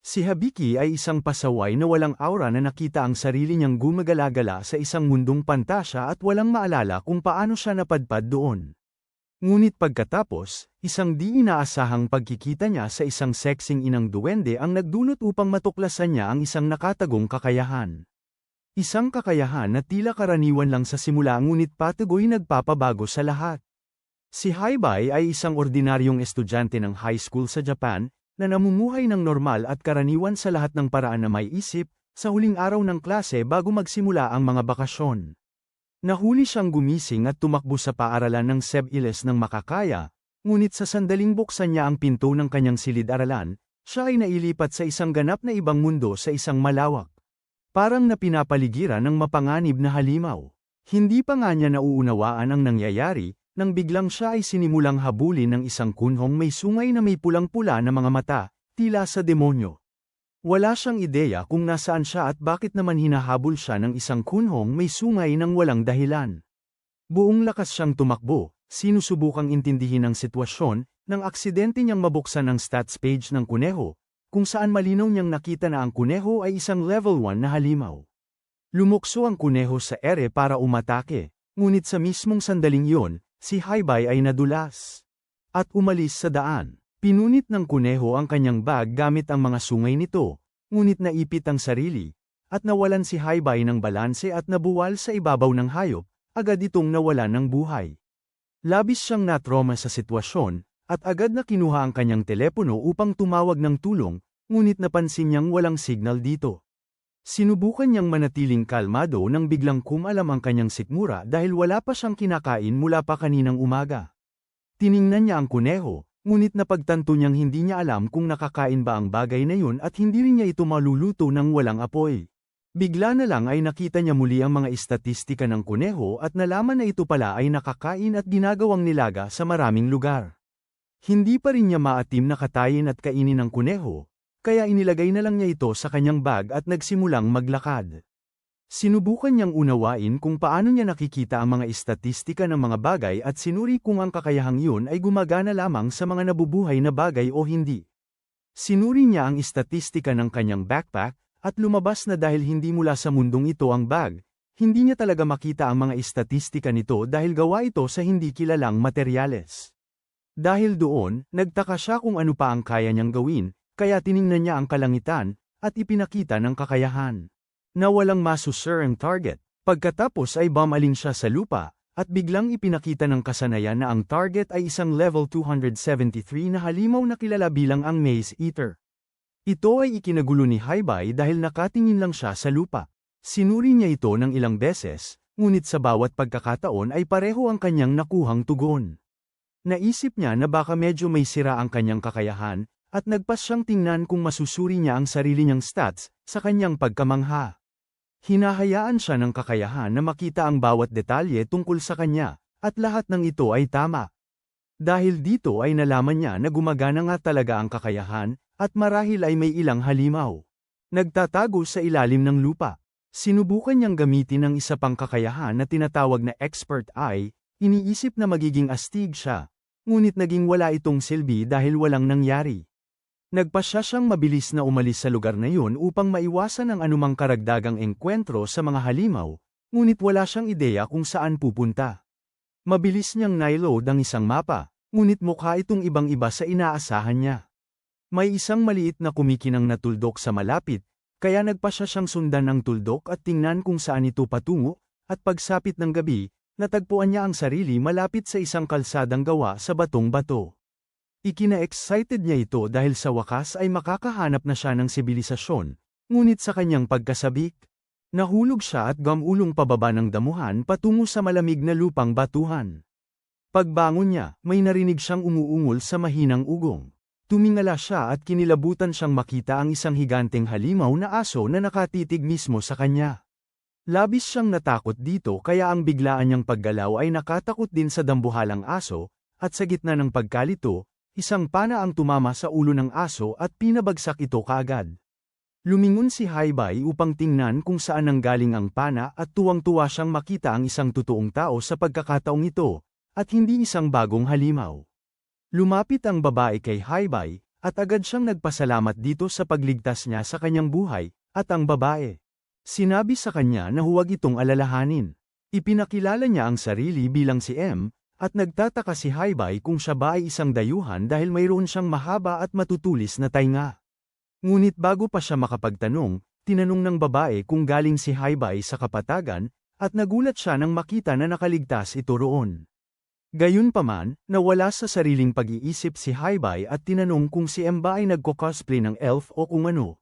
Si Habiki ay isang pasaway na walang aura na nakita ang sarili niyang gumagala-gala sa isang mundong pantasya at walang maalala kung paano siya napadpad doon. Ngunit pagkatapos, isang di inaasahang pagkikita niya sa isang sexing inang duwende ang nagdulot upang matuklasan niya ang isang nakatagong kakayahan. Isang kakayahan na tila karaniwan lang sa simula ngunit patuloy nagpapabago sa lahat. Si Haibay ay isang ordinaryong estudyante ng high school sa Japan, na namumuhay ng normal at karaniwan sa lahat ng paraan na may isip, sa huling araw ng klase bago magsimula ang mga bakasyon. Nahuli siyang gumising at tumakbo sa paaralan ng SEB-ILES ng makakaya, ngunit sa sandaling buksan niya ang pinto ng kanyang silid-aralan, siya ay nailipat sa isang ganap na ibang mundo sa isang malawak. Parang na pinapaligiran ng mapanganib na halimaw. Hindi pa nga niya nauunawaan ang nangyayari, nang biglang siya ay sinimulang habulin ng isang kunhong may sungay na may pulang-pula na mga mata, tila sa demonyo. Wala siyang ideya kung nasaan siya at bakit naman hinahabol siya ng isang kunhong may sungay ng walang dahilan. Buong lakas siyang tumakbo, sinusubukang intindihin ang sitwasyon, nang aksidente niyang mabuksan ang stats page ng kuneho, kung saan malinaw niyang nakita na ang kuneho ay isang level 1 na halimaw. Lumukso ang kuneho sa ere para umatake, ngunit sa mismong sandaling iyon, si Haibay ay nadulas at umalis sa daan. Pinunit ng kuneho ang kanyang bag gamit ang mga sungay nito, ngunit naipit ang sarili, at nawalan si Haibay ng balanse at nabuwal sa ibabaw ng hayop, agad itong nawalan ng buhay. Labis siyang natroma sa sitwasyon, at agad na kinuha ang kanyang telepono upang tumawag ng tulong, ngunit napansin niyang walang signal dito. Sinubukan niyang manatiling kalmado nang biglang kumalam ang kanyang sikmura dahil wala pa siyang kinakain mula pa kaninang umaga. Tiningnan niya ang kuneho, ngunit napagtanto niyang hindi niya alam kung nakakain ba ang bagay na yun at hindi rin niya ito maluluto ng walang apoy. Bigla na lang ay nakita niya muli ang mga istatistika ng kuneho at nalaman na ito pala ay nakakain at ginagawang nilaga sa maraming lugar. Hindi pa rin niya maatim na katayin at kainin ng kuneho, kaya inilagay na lang niya ito sa kanyang bag at nagsimulang maglakad. Sinubukan niyang unawain kung paano niya nakikita ang mga istatistika ng mga bagay at sinuri kung ang kakayahang yun ay gumagana lamang sa mga nabubuhay na bagay o hindi. Sinuri niya ang istatistika ng kanyang backpack, at lumabas na dahil hindi mula sa mundong ito ang bag, hindi niya talaga makita ang mga istatistika nito dahil gawa ito sa hindi kilalang materyales. Dahil doon, nagtaka siya kung ano pa ang kaya niyang gawin, kaya tiningnan niya ang kalangitan, at ipinakita ng kakayahan na walang masusur ang target. Pagkatapos ay bumaling siya sa lupa, at biglang ipinakita ng kasanayan na ang target ay isang level 273 na halimaw na kilala bilang ang Maze Eater. Ito ay ikinagulo ni Haibay dahil nakatingin lang siya sa lupa. Sinuri niya ito ng ilang beses, ngunit sa bawat pagkakataon ay pareho ang kanyang nakuhang tugon. Naisip niya na baka medyo may sira ang kanyang kakayahan, at nagpas siyang tingnan kung masusuri niya ang sarili niyang stats sa kanyang pagkamangha. Hinahayaan siya ng kakayahan na makita ang bawat detalye tungkol sa kanya, at lahat ng ito ay tama. Dahil dito ay nalaman niya na gumagana nga talaga ang kakayahan, at marahil ay may ilang halimaw nagtatago sa ilalim ng lupa. Sinubukan niyang gamitin ang isa pang kakayahan na tinatawag na Expert Eye, iniisip na magiging astig siya, ngunit naging wala itong silbi dahil walang nangyari. Nagpasya siyang mabilis na umalis sa lugar na yun upang maiwasan ang anumang karagdagang engkwentro sa mga halimaw, ngunit wala siyang ideya kung saan pupunta. Mabilis niyang naiload ang isang mapa, ngunit mukha itong ibang-iba sa inaasahan niya. May isang maliit na kumikinang na tuldok sa malapit, kaya nagpasya siyang sundan ang tuldok at tingnan kung saan ito patungo, at pagsapit ng gabi, natagpuan niya ang sarili malapit sa isang kalsadang gawa sa batong-bato. Ikina-excited niya ito dahil sa wakas ay makakahanap na siya ng sibilisasyon, ngunit sa kanyang pagkasabik, nahulog siya at gamulong pababa ng damuhan patungo sa malamig na lupang batuhan. Pagbangon niya, may narinig siyang umuungol sa mahinang ugong. Tumingala siya at kinilabutan siyang makita ang isang higanteng halimaw na aso na nakatitig mismo sa kanya. Labis siyang natakot dito kaya ang biglaan niyang paggalaw ay nakatakot din sa dambuhalang aso, at sa gitna ng pagkalito, isang pana ang tumama sa ulo ng aso at pinabagsak ito kaagad. Lumingon si Haibay upang tingnan kung saan nanggaling ang pana at tuwang-tuwa siyang makita ang isang totoong tao sa pagkakataong ito, at hindi isang bagong halimaw. Lumapit ang babae kay Haibay, at agad siyang nagpasalamat dito sa pagligtas niya sa kanyang buhay, at ang babae. Sinabi sa kanya na huwag itong alalahanin. Ipinakilala niya ang sarili bilang si M, at nagtataka si Haibay kung siya ba ay isang dayuhan dahil mayroon siyang mahaba at matutulis na tainga. Ngunit bago pa siya makapagtanong, tinanong ng babae kung galing si Haibay sa kapatagan, at nagulat siya nang makita na nakaligtas ito roon. Gayunpaman, nawala sa sariling pag-iisip si Haibay at tinanong kung si M ba ay nagko-cosplay ng elf o kung ano.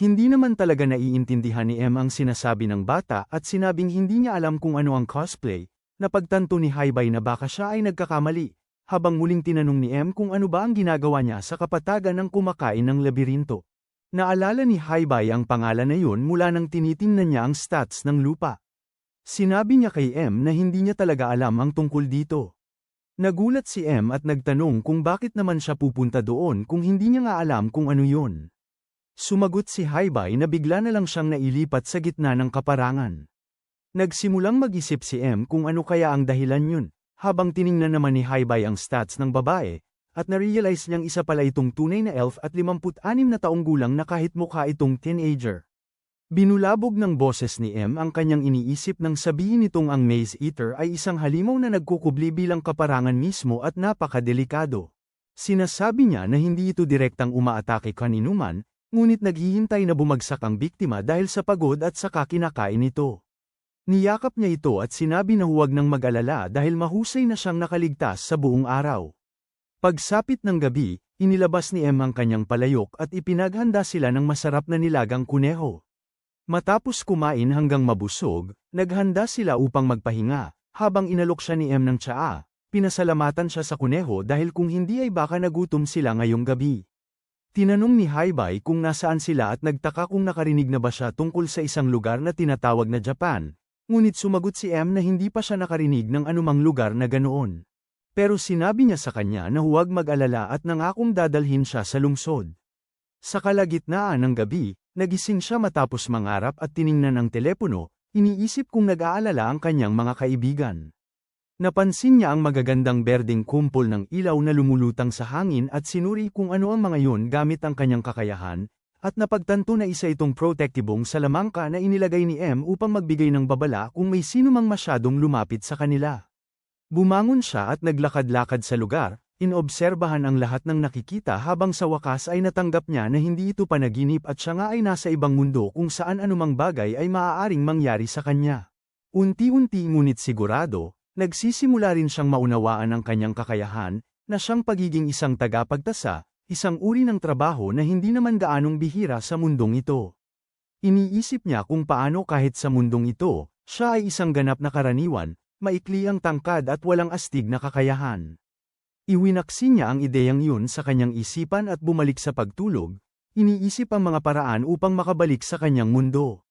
Hindi naman talaga naiintindihan ni M ang sinasabi ng bata at sinabing hindi niya alam kung ano ang cosplay, napagtanto ni Haibay na baka siya ay nagkakamali, habang muling tinanong ni M kung ano ba ang ginagawa niya sa kapatagan ng kumakain ng labirinto. Naalala ni Haibay ang pangalan na yun mula nang tinitingnan niya ang stats ng lupa. Sinabi niya kay M na hindi niya talaga alam ang tungkol dito. Nagulat si M at nagtanong kung bakit naman siya pupunta doon kung hindi niya nga alam kung ano yun. Sumagot si Haibay na bigla na lang siyang nailipat sa gitna ng kaparangan. Nagsimulang mag-isip si M kung ano kaya ang dahilan yun, habang tiningnan naman ni Haibay ang stats ng babae, at na-realize niyang isa pala itong tunay na elf at 56 na taong gulang na kahit mukha itong teenager. Binulabog ng boses ni M ang kanyang iniisip nang sabihin nitong ang Maze Eater ay isang halimaw na nagkukubli bilang kaparangan mismo at napakadelikado. Sinasabi niya na hindi ito direktang umaatake kaninuman, ngunit naghihintay na bumagsak ang biktima dahil sa pagod at sa kinakain nito. Niyakap niya ito at sinabi na huwag nang mag-alala dahil mahusay na siyang nakaligtas sa buong araw. Pagsapit ng gabi, inilabas ni M ang kanyang palayok at ipinaghanda sila ng masarap na nilagang kuneho. Matapos kumain hanggang mabusog, naghanda sila upang magpahinga, habang inalok siya ni M ng tsaa, pinasalamatan siya sa kuneho dahil kung hindi ay baka nagutom sila ngayong gabi. Tinanong ni Haibay kung nasaan sila at nagtaka kung nakarinig na ba siya tungkol sa isang lugar na tinatawag na Japan, ngunit sumagot si M na hindi pa siya nakarinig ng anumang lugar na ganoon. Pero sinabi niya sa kanya na huwag mag-alala at nangakong dadalhin siya sa lungsod. Sa kalagitnaan ng gabi, nagising siya matapos mangarap at tiningnan ang telepono, iniisip kung nag-aalala ang kanyang mga kaibigan. Napansin niya ang magagandang berdeng kumpol ng ilaw na lumulutang sa hangin at sinuri kung ano ang mga yun gamit ang kanyang kakayahan, at napagtanto na isa itong protektibong salamangka na inilagay ni M upang magbigay ng babala kung may sino mang masyadong lumapit sa kanila. Bumangon siya at naglakad-lakad sa lugar, inobserbahan ang lahat ng nakikita habang sa wakas ay natanggap niya na hindi ito panaginip at siya nga ay nasa ibang mundo kung saan anumang bagay ay maaaring mangyari sa kanya. Unti-unti ngunit sigurado, nagsisimula rin siyang maunawaan ang kanyang kakayahan, na siyang pagiging isang tagapagtasa, isang uri ng trabaho na hindi naman gaanong bihira sa mundong ito. Iniisip niya kung paano kahit sa mundong ito, siya ay isang ganap na karaniwan, maikli ang tangkad at walang astig na kakayahan. Iwinaksi niya ang ideyang yun sa kanyang isipan at bumalik sa pagtulog, iniisip ang mga paraan upang makabalik sa kanyang mundo.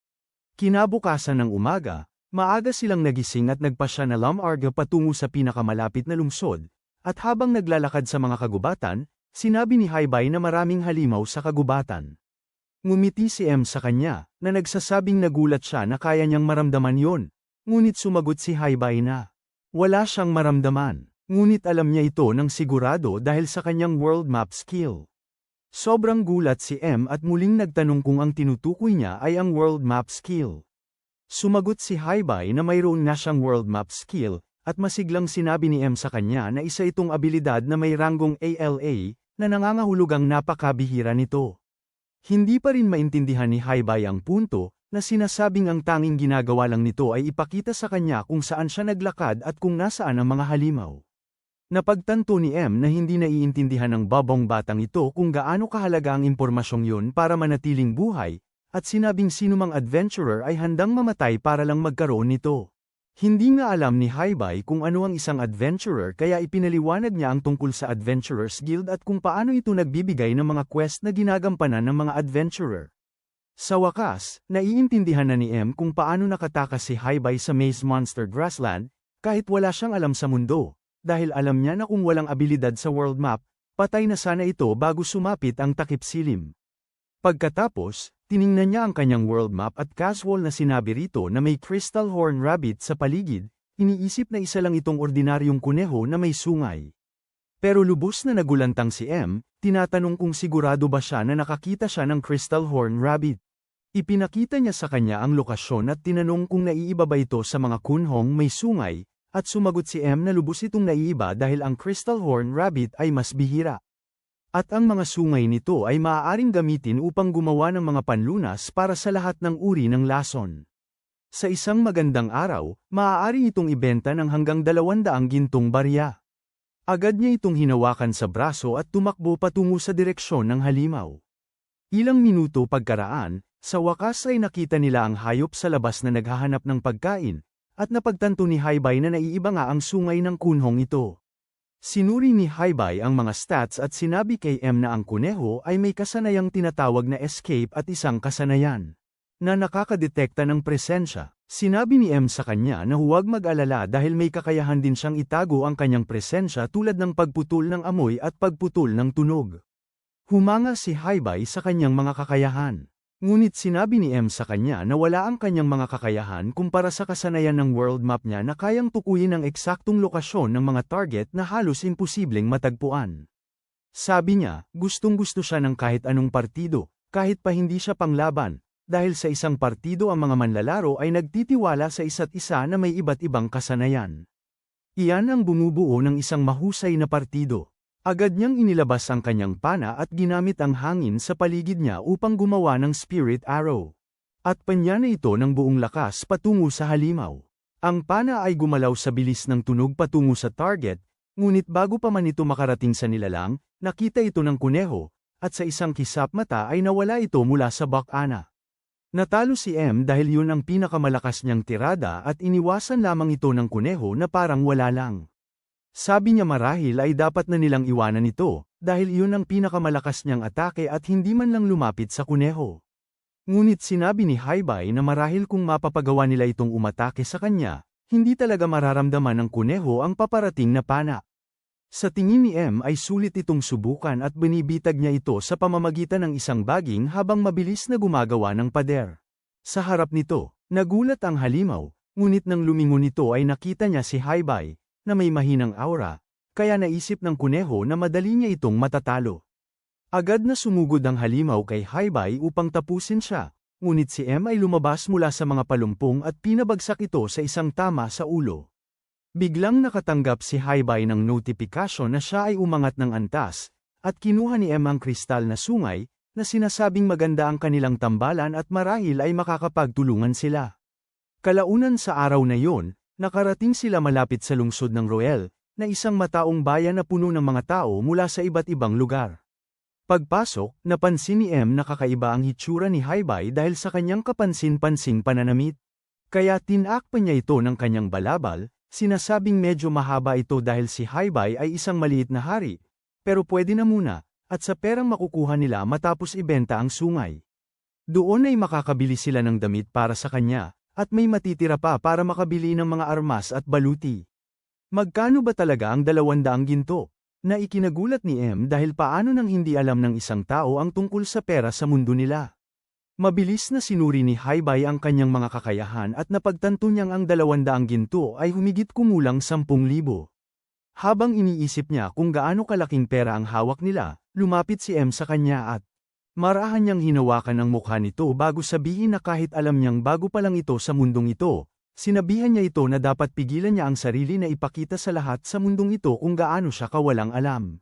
Kinabukasan ng umaga, maaga silang nagising at nagpasya na lamarga patungo sa pinakamalapit na lungsod, at habang naglalakad sa mga kagubatan, sinabi ni Haibay na maraming halimaw sa kagubatan. Ngumiti si M sa kanya, na nagsasabing nagulat siya na kaya niyang maramdaman yon, ngunit sumagot si Haibay na wala siyang maramdaman, ngunit alam niya ito ng sigurado dahil sa kanyang world map skill. Sobrang gulat si M at muling nagtanong kung ang tinutukoy niya ay ang world map skill. Sumagot si Haibay na mayroon na siyang world map skill, at masiglang sinabi ni M sa kanya na isa itong abilidad na may ranggong ALA, na nangangahulugang napakabihira nito. Hindi pa rin maintindihan ni Haibay ang punto, na sinasabing ang tanging ginagawa lang nito ay ipakita sa kanya kung saan siya naglakad at kung nasaan ang mga halimaw. Napagtanto ni M na hindi naiintindihan ng babong batang ito kung gaano kahalaga ang impormasyong yun para manatiling buhay, at sinabing sinumang adventurer ay handang mamatay para lang magkaroon nito. Hindi nga alam ni Haibay kung ano ang isang adventurer kaya ipinaliwanag niya ang tungkol sa Adventurers Guild at kung paano ito nagbibigay ng mga quest na ginagampanan ng mga adventurer. Sa wakas, naiintindihan na ni M kung paano nakatakas si Haibay sa Maze Monster Grassland, kahit wala siyang alam sa mundo, dahil alam niya na kung walang abilidad sa world map, patay na sana ito bago sumapit ang takip silim. Pagkatapos, tiningnan niya ang kanyang world map at casual na sinabi rito na may crystal horn rabbit sa paligid, iniisip na isa lang itong ordinaryong kuneho na may sungay. Pero lubos na nagulantang si M, tinatanong kung sigurado ba siya na nakakita siya ng Crystal Horn Rabbit. Ipinakita niya sa kanya ang lokasyon at tinanong kung naiiba ba ito sa mga kunhong may sungay, at sumagot si M na lubos itong naiiba dahil ang Crystal Horn Rabbit ay mas bihira. At ang mga sungay nito ay maaaring gamitin upang gumawa ng mga panlunas para sa lahat ng uri ng lason. Sa isang magandang araw, maaari itong ibenta ng hanggang 200 gintong barya. Agad niya itong hinawakan sa braso at tumakbo patungo sa direksyon ng halimaw. Ilang minuto pagkaraan, sa wakas ay nakita nila ang hayop sa labas na naghahanap ng pagkain, at napagtanto ni Haibay na naiiba nga ang sungay ng kunhong ito. Sinuri ni Haibay ang mga stats at sinabi kay M na ang kuneho ay may kasanayang tinatawag na escape at isang kasanayan na nakakadetekta ng presensya. Sinabi ni M sa kanya na huwag mag-alala dahil may kakayahan din siyang itago ang kanyang presensya tulad ng pagputol ng amoy at pagputol ng tunog. Humanga si Haibay sa kanyang mga kakayahan. Ngunit sinabi ni M sa kanya na wala ang kanyang mga kakayahan kumpara sa kasanayan ng world map niya na kayang tukuyin ang eksaktong lokasyon ng mga target na halos imposibleng matagpuan. Sabi niya, gustong-gusto siya ng kahit anong partido, kahit pa hindi siya panglaban. Dahil sa isang partido ang mga manlalaro ay nagtitiwala sa isa't isa na may iba't ibang kasanayan. Iyan ang bumubuo ng isang mahusay na partido. Agad niyang inilabas ang kanyang pana at ginamit ang hangin sa paligid niya upang gumawa ng spirit arrow. At panya na ito ng buong lakas patungo sa halimaw. Ang pana ay gumalaw sa bilis ng tunog patungo sa target, ngunit bago pa man ito makarating sa nilalang, nakita ito ng kuneho, at sa isang kisap mata ay nawala ito mula sa bakana. Natalo si M dahil yun ang pinakamalakas niyang tirada at iniwasan lamang ito ng kuneho na parang wala lang. Sabi niya marahil ay dapat na nilang iwanan ito, dahil yun ang pinakamalakas niyang atake at hindi man lang lumapit sa kuneho. Ngunit sinabi ni Haibay na marahil kung mapapagawa nila itong umatake sa kanya, hindi talaga mararamdaman ng kuneho ang paparating na pana. Sa tingin ni M ay sulit itong subukan at binibitag niya ito sa pamamagitan ng isang baging habang mabilis na gumagawa ng pader. Sa harap nito, nagulat ang halimaw, ngunit nang lumingon nito ay nakita niya si Haibay, na may mahinang aura, kaya naisip ng kuneho na madali niya itong matatalo. Agad na sumugod ang halimaw kay Haibay upang tapusin siya, ngunit si M ay lumabas mula sa mga palumpong at pinabagsak ito sa isang tama sa ulo. Biglang nakatanggap si Haibay ng notifikasyon na siya ay umangat ng antas, at kinuha ni M ang kristal na sungay, na sinasabing maganda ang kanilang tambalan at marahil ay makakapagtulungan sila. Kalaunan sa araw na yon, nakarating sila malapit sa lungsod ng Roel, na isang mataong bayan na puno ng mga tao mula sa iba't ibang lugar. Pagpasok, napansin ni M na kakaiba ang hitsura ni Haibay dahil sa kanyang kapansin-pansing pananamit. Kaya tinakpa niya ito ng kanyang balabal. Sinasabing medyo mahaba ito dahil si Haibay ay isang maliit na hari, pero pwede na muna, at sa perang makukuha nila matapos ibenta ang sungay. Doon ay makakabili sila ng damit para sa kanya, at may matitira pa para makabili ng mga armas at baluti. Magkano ba talaga ang 200 ginto? Na ikinagulat ni M dahil paano nang hindi alam ng isang tao ang tungkol sa pera sa mundo nila. Mabilis na sinuri ni Haibay ang kanyang mga kakayahan at napagtanto niyang ang 200 ginto ay humigit kumulang 10,000. Habang iniisip niya kung gaano kalaking pera ang hawak nila, lumapit si M sa kanya at marahan niyang hinawakan ang mukha nito bago sabihin na kahit alam niyang bago pa lang ito sa mundong ito, sinabihan niya ito na dapat pigilan niya ang sarili na ipakita sa lahat sa mundong ito kung gaano siya kawalang alam.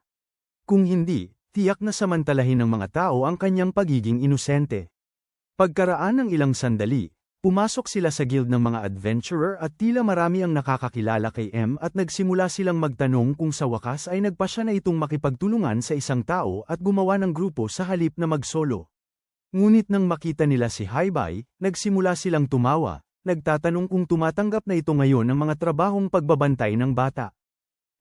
Kung hindi, tiyak na samantalahin ng mga tao ang kanyang pagiging inosente. Pagkaraan ng ilang sandali, pumasok sila sa guild ng mga adventurer at tila marami ang nakakakilala kay M at nagsimula silang magtanong kung sa wakas ay nagpasya na itong makipagtulungan sa isang tao at gumawa ng grupo sa halip na mag-solo. Ngunit nang makita nila si Haibay, nagsimula silang tumawa, nagtatanong kung tumatanggap na ito ngayon ng mga trabahong pagbabantay ng bata.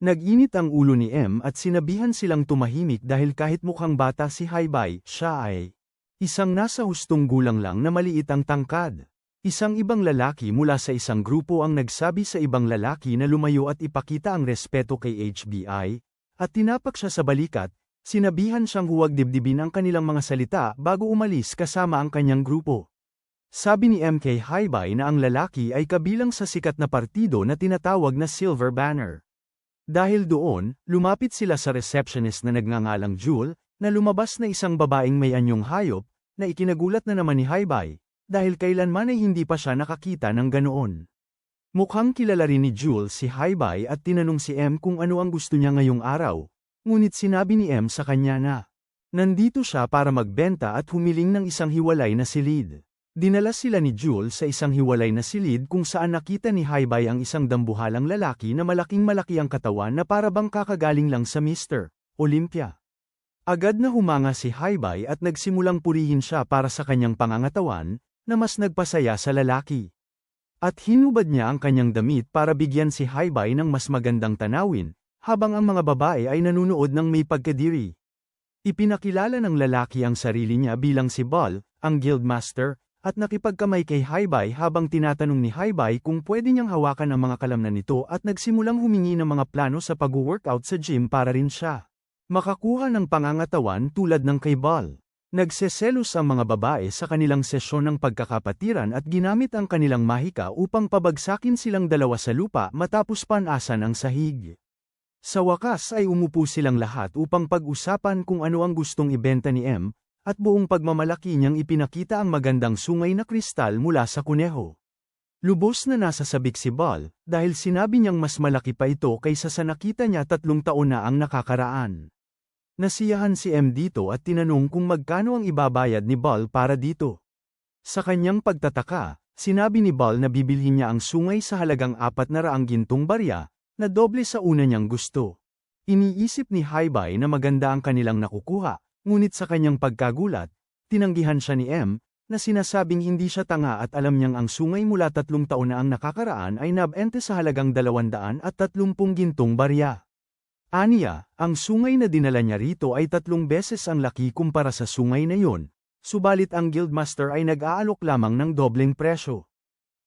Nag-init ang ulo ni M at sinabihan silang tumahimik dahil kahit mukhang bata si Haibay, siya ay isang nasa hustong gulang lang na maliit ang tangkad. Isang ibang lalaki mula sa isang grupo ang nagsabi sa ibang lalaki na lumayo at ipakita ang respeto kay HBI, at tinapak siya sa balikat, sinabihan siyang huwag dibdibin ang kanilang mga salita bago umalis kasama ang kanyang grupo. Sabi ni MK Haibay na ang lalaki ay kabilang sa sikat na partido na tinatawag na Silver Banner. Dahil doon, lumapit sila sa receptionist na nagngangalang Jewel, na lumabas na isang babaeng may anyong hayop, na ikinagulat na naman ni Haibay, dahil kailanman ay hindi pa siya nakakita ng ganoon. Mukhang kilala rin ni Jewel si Haibay at tinanong si M kung ano ang gusto niya ngayong araw, ngunit sinabi ni M sa kanya na nandito siya para magbenta at humiling ng isang hiwalay na silid. Dinala sila ni Jewel sa isang hiwalay na silid kung saan nakita ni Haibay ang isang dambuhalang lalaki na malaking-malaki ang katawan na para bang kakagaling lang sa Mr. Olympia. Agad na humanga si Haibay at nagsimulang purihin siya para sa kanyang pangangatawan, na mas nagpasaya sa lalaki. At hinubad niya ang kanyang damit para bigyan si Haibay ng mas magandang tanawin, habang ang mga babae ay nanunood ng may pagkadiri. Ipinakilala ng lalaki ang sarili niya bilang si Ball, ang guildmaster, at nakipagkamay kay Haibay habang tinatanong ni Haibay kung pwede niyang hawakan ang mga kalamnan nito at nagsimulang humingi ng mga plano sa pag-workout sa gym para rin siya makakuha ng pangangatawan tulad ng kay Ball. Nagseselos ang mga babae sa kanilang sesyon ng pagkakapatiran at ginamit ang kanilang mahika upang pabagsakin silang dalawa sa lupa matapos panasan ang sahig. Sa wakas ay umupo silang lahat upang pag-usapan kung ano ang gustong ibenta ni M, at buong pagmamalaki niyang ipinakita ang magandang sungay na kristal mula sa kuneho. Lubos na nasasabik si Ball, dahil sinabi niyang mas malaki pa ito kaysa sa nakita niya 3 taon na ang nakakaraan. Nasiyahan si M dito at tinanong kung magkano ang ibabayad ni Ball para dito. Sa kanyang pagtataka, sinabi ni Ball na bibilhin niya ang sungay sa halagang 400 gintong barya, na doble sa una niyang gusto. Iniisip ni Haibay na maganda ang kanilang nakukuha, ngunit sa kanyang pagkagulat, tinanggihan siya ni M, na sinasabing hindi siya tanga at alam niyang ang sungay mula 3 taon na ang nakakaraan ay nabente sa halagang 230 gintong barya. Aniya, ang sungay na dinala niya rito ay 3 beses ang laki kumpara sa sungay na yon, subalit ang guildmaster ay nag-aalok lamang ng dobleng presyo.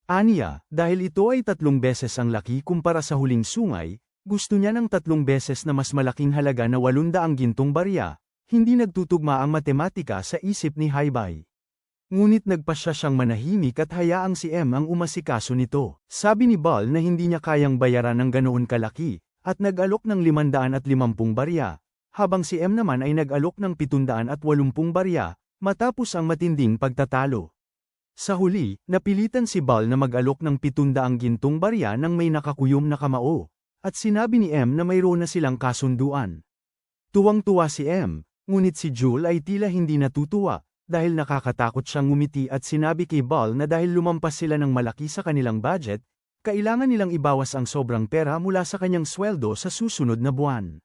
Aniya, dahil ito ay 3 beses ang laki kumpara sa huling sungay, gusto niya ng 3 beses na mas malaking halaga na 800 gintong barya. Hindi nagtutugma ang matematika sa isip ni Haibay. Ngunit nagpasya siyang manahimik at hayaang si M ang umasikaso nito. Sabi ni Ball na hindi niya kayang bayaran ng ganoon kalaki, at nag-alok ng 550 barya, habang si M naman ay nag-alok ng 780 barya, matapos ang matinding pagtatalo. Sa huli, napilitan si Ball na mag-alok ng 700 gintong barya nang may nakakuyom na kamao, at sinabi ni M na mayroon na silang kasunduan. Tuwang-tuwa si M. Ngunit si Jewel ay tila hindi natutuwa, dahil nakakatakot siyang ngumiti at sinabi kay Ball na dahil lumampas sila ng malaki sa kanilang budget, kailangan nilang ibawas ang sobrang pera mula sa kanyang sweldo sa susunod na buwan.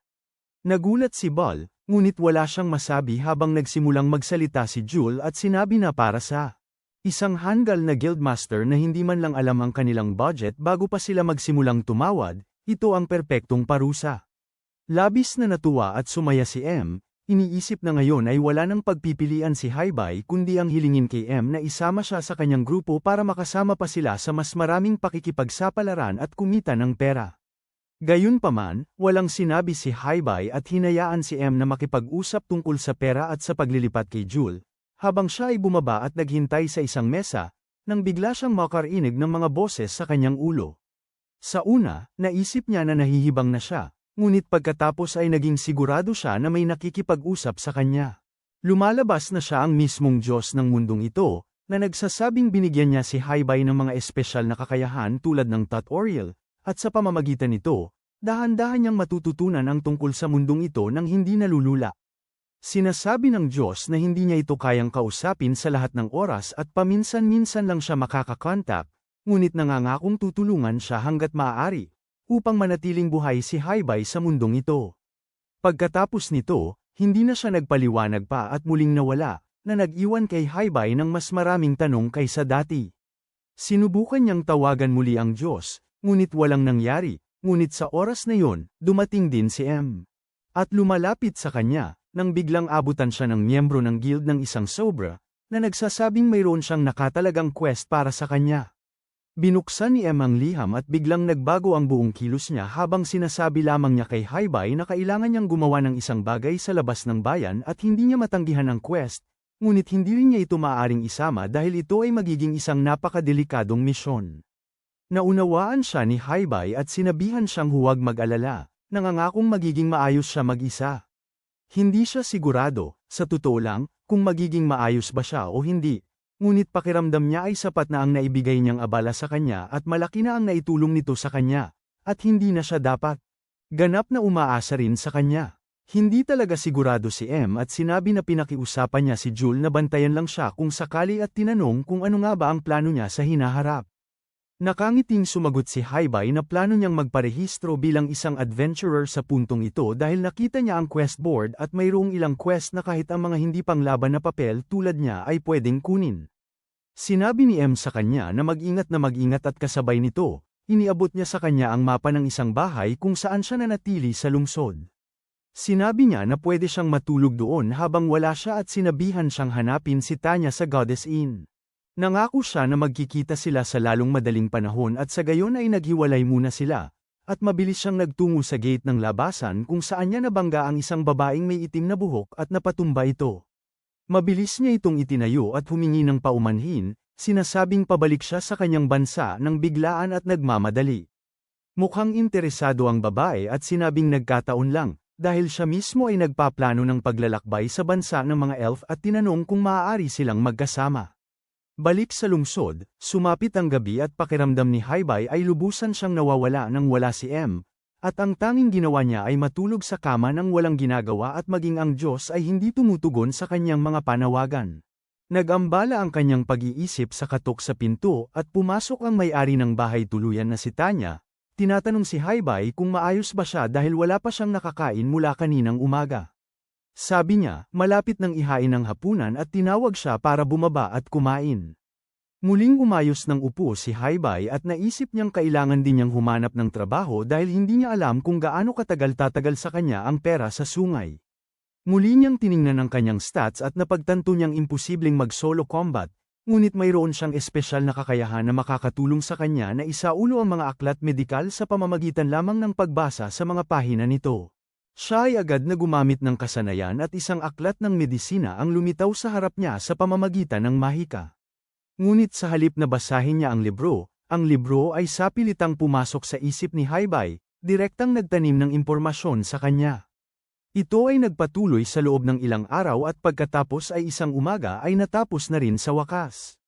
Nagulat si Ball, ngunit wala siyang masabi habang nagsimulang magsalita si Jewel at sinabi na para sa isang hanggal na guildmaster na hindi man lang alam ang kanilang budget bago pa sila magsimulang tumawad, ito ang perpektong parusa. Labis na natuwa at sumaya si M. Iniisip na ngayon ay wala nang pagpipilian si Haibay kundi ang hilingin kay M na isama siya sa kanyang grupo para makasama pa sila sa mas maraming pakikipagsapalaran at kumita ng pera. Gayunpaman, walang sinabi si Haibay at hinayaan si M na makipag-usap tungkol sa pera at sa paglilipat kay Jewel, habang siya ay bumaba at naghintay sa isang mesa, nang bigla siyang makarinig ng mga boses sa kanyang ulo. Sa una, naisip niya na nahihibang na siya. Ngunit pagkatapos ay naging sigurado siya na may nakikipag-usap sa kanya. Lumalabas na siya ang mismong Diyos ng mundong ito, na nagsasabing binigyan niya si Haibay ng mga espesyal na kakayahan tulad ng tutorial, at sa pamamagitan nito, dahan-dahan niyang matututunan ang tungkol sa mundong ito nang hindi nalulula. Sinasabi ng Diyos na hindi niya ito kayang kausapin sa lahat ng oras at paminsan-minsan lang siya makakakontak, ngunit nangangakong tutulungan siya hanggat maaari, upang manatiling buhay si Haibay sa mundong ito. Pagkatapos nito, hindi na siya nagpaliwanag pa at muling nawala, na nag-iwan kay Haibay ng mas maraming tanong kaysa dati. Sinubukan niyang tawagan muli ang Diyos, ngunit walang nangyari, ngunit sa oras na yon, dumating din si M. At lumalapit sa kanya, nang biglang abutan siya ng miyembro ng guild ng isang sobra, na nagsasabing mayroon siyang nakatalagang quest para sa kanya. Binuksan ni M ang liham at biglang nagbago ang buong kilos niya habang sinasabi lamang niya kay Haibay na kailangan niyang gumawa ng isang bagay sa labas ng bayan at hindi niya matanggihan ang quest, ngunit hindi rin niya ito maaaring isama dahil ito ay magiging isang napakadelikadong misyon. Naunawaan siya ni Haibay at sinabihan siyang huwag mag-alala, nangangakong magiging maayos siya mag-isa. Hindi siya sigurado, sa totoo lang, kung magiging maayos ba siya o hindi. Ngunit pakiramdam niya ay sapat na ang naibigay niyang abala sa kanya at malaki na ang naitulong nito sa kanya, at hindi na siya dapat ganap na umaasa rin sa kanya. Hindi talaga sigurado si M at sinabi na pinakiusapan niya si Jul na bantayan lang siya kung sakali at tinanong kung ano nga ba ang plano niya sa hinaharap. Nakangiting sumagot si Haibay na plano niyang magparehistro bilang isang adventurer sa puntong ito dahil nakita niya ang quest board at mayroong ilang quest na kahit ang mga hindi panglaban na papel tulad niya ay pwedeng kunin. Sinabi ni M sa kanya na mag-ingat at kasabay nito, iniabot niya sa kanya ang mapa ng isang bahay kung saan siya nanatili sa lungsod. Sinabi niya na pwede siyang matulog doon habang wala siya at sinabihan siyang hanapin si Tanya sa Goddess Inn. Nangako siya na magkikita sila sa lalong madaling panahon at sa gayon ay naghiwalay muna sila, at mabilis siyang nagtungo sa gate ng labasan kung saan niya nabangga ang isang babaeng may itim na buhok at napatumba ito. Mabilis niya itong itinayo at humingi ng paumanhin, sinasabing pabalik siya sa kanyang bansa nang biglaan at nagmamadali. Mukhang interesado ang babae at sinabing nagkataon lang, dahil siya mismo ay nagpaplano ng paglalakbay sa bansa ng mga elf at tinanong kung maaari silang magkasama. Balik sa lungsod, sumapit ang gabi at pakiramdam ni Haibay ay lubusan siyang nawawala nang wala si M, at ang tanging ginawa niya ay matulog sa kama nang walang ginagawa at maging ang Diyos ay hindi tumutugon sa kanyang mga panawagan. Nag-ambala ang kanyang pag-iisip sa katok sa pinto at pumasok ang may-ari ng bahay tuluyan na si Tanya. Tinatanong si Haibay kung maayos ba siya dahil wala pa siyang nakakain mula kaninang umaga. Sabi niya, malapit nang ihain ang hapunan at tinawag siya para bumaba at kumain. Muling umayos ng upo si Haibay at naisip niyang kailangan din niyang humanap ng trabaho dahil hindi niya alam kung gaano katagal tatagal sa kanya ang pera sa sungay. Muli niyang tiningnan ang kanyang stats at napagtanto niyang imposibleng mag-solo combat, ngunit mayroon siyang espesyal na kakayahan na makakatulong sa kanya na isaulo ang mga aklat medikal sa pamamagitan lamang ng pagbasa sa mga pahina nito. Siya ay agad na gumamit ng kasanayan at isang aklat ng medisina ang lumitaw sa harap niya sa pamamagitan ng mahika. Ngunit sa halip na basahin niya ang libro ay sapilitang pumasok sa isip ni Haibay, direktang nagtanim ng impormasyon sa kanya. Ito ay nagpatuloy sa loob ng ilang araw at pagkatapos ay isang umaga ay natapos na rin sa wakas.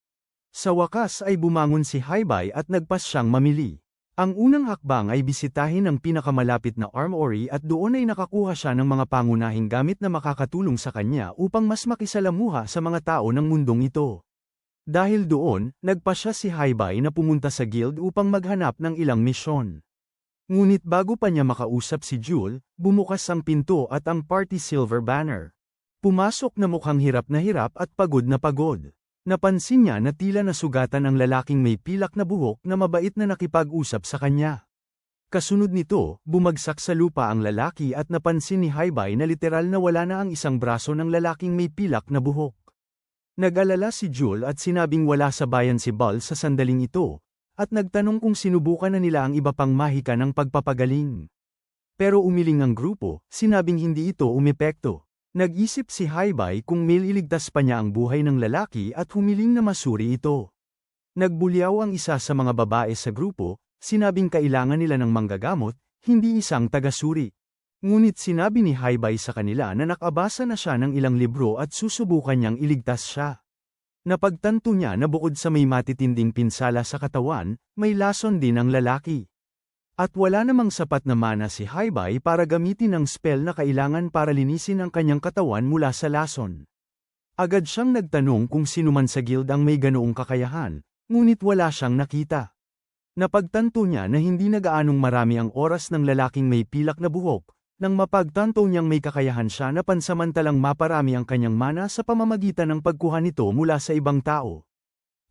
Sa wakas ay bumangon si Haibay at nagpas siyang mamili. Ang unang hakbang ay bisitahin ang pinakamalapit na armory at doon ay nakakuha siya ng mga pangunahing gamit na makakatulong sa kanya upang mas makisalamuha sa mga tao ng mundong ito. Dahil doon, nagpasya si Haibay na pumunta sa guild upang maghanap ng ilang misyon. Ngunit bago pa niya makausap si Jul, bumukas ang pinto at ang party silver banner. Pumasok na mukhang hirap at pagod na pagod. Napansin niya na tila nasugatan ang lalaking may pilak na buhok na mabait na nakipag-usap sa kanya. Kasunod nito, bumagsak sa lupa ang lalaki at napansin ni Haibay na literal na wala na ang isang braso ng lalaking may pilak na buhok. Nag-alala si Jul at sinabing wala sa bayan si Bal sa sandaling ito, at nagtanong kung sinubukan na nila ang iba pang mahika ng pagpapagaling. Pero umiling ang grupo, sinabing hindi ito umepekto. Nag-isip si Haibay kung mailigtas pa niya ang buhay ng lalaki at humiling na masuri ito. Nagbulyaw ang isa sa mga babae sa grupo, sinabing kailangan nila ng manggagamot, hindi isang tagasuri. Ngunit sinabi ni Haibay sa kanila na nakabasa na siya ng ilang libro at susubukan niyang iligtas siya. Napagtanto niya na bukod sa may matitinding pinsala sa katawan, may lason din ang lalaki. At wala namang sapat na mana si Haibay para gamitin ang spell na kailangan para linisin ang kanyang katawan mula sa lason. Agad siyang nagtanong kung sino man sa guild ang may ganoong kakayahan, ngunit wala siyang nakita. Napagtanto niya na hindi na gaanong marami ang oras ng lalaking may pilak na buhok, nang mapagtanto niyang may kakayahan siya na pansamantalang maparami ang kanyang mana sa pamamagitan ng pagkuha nito mula sa ibang tao.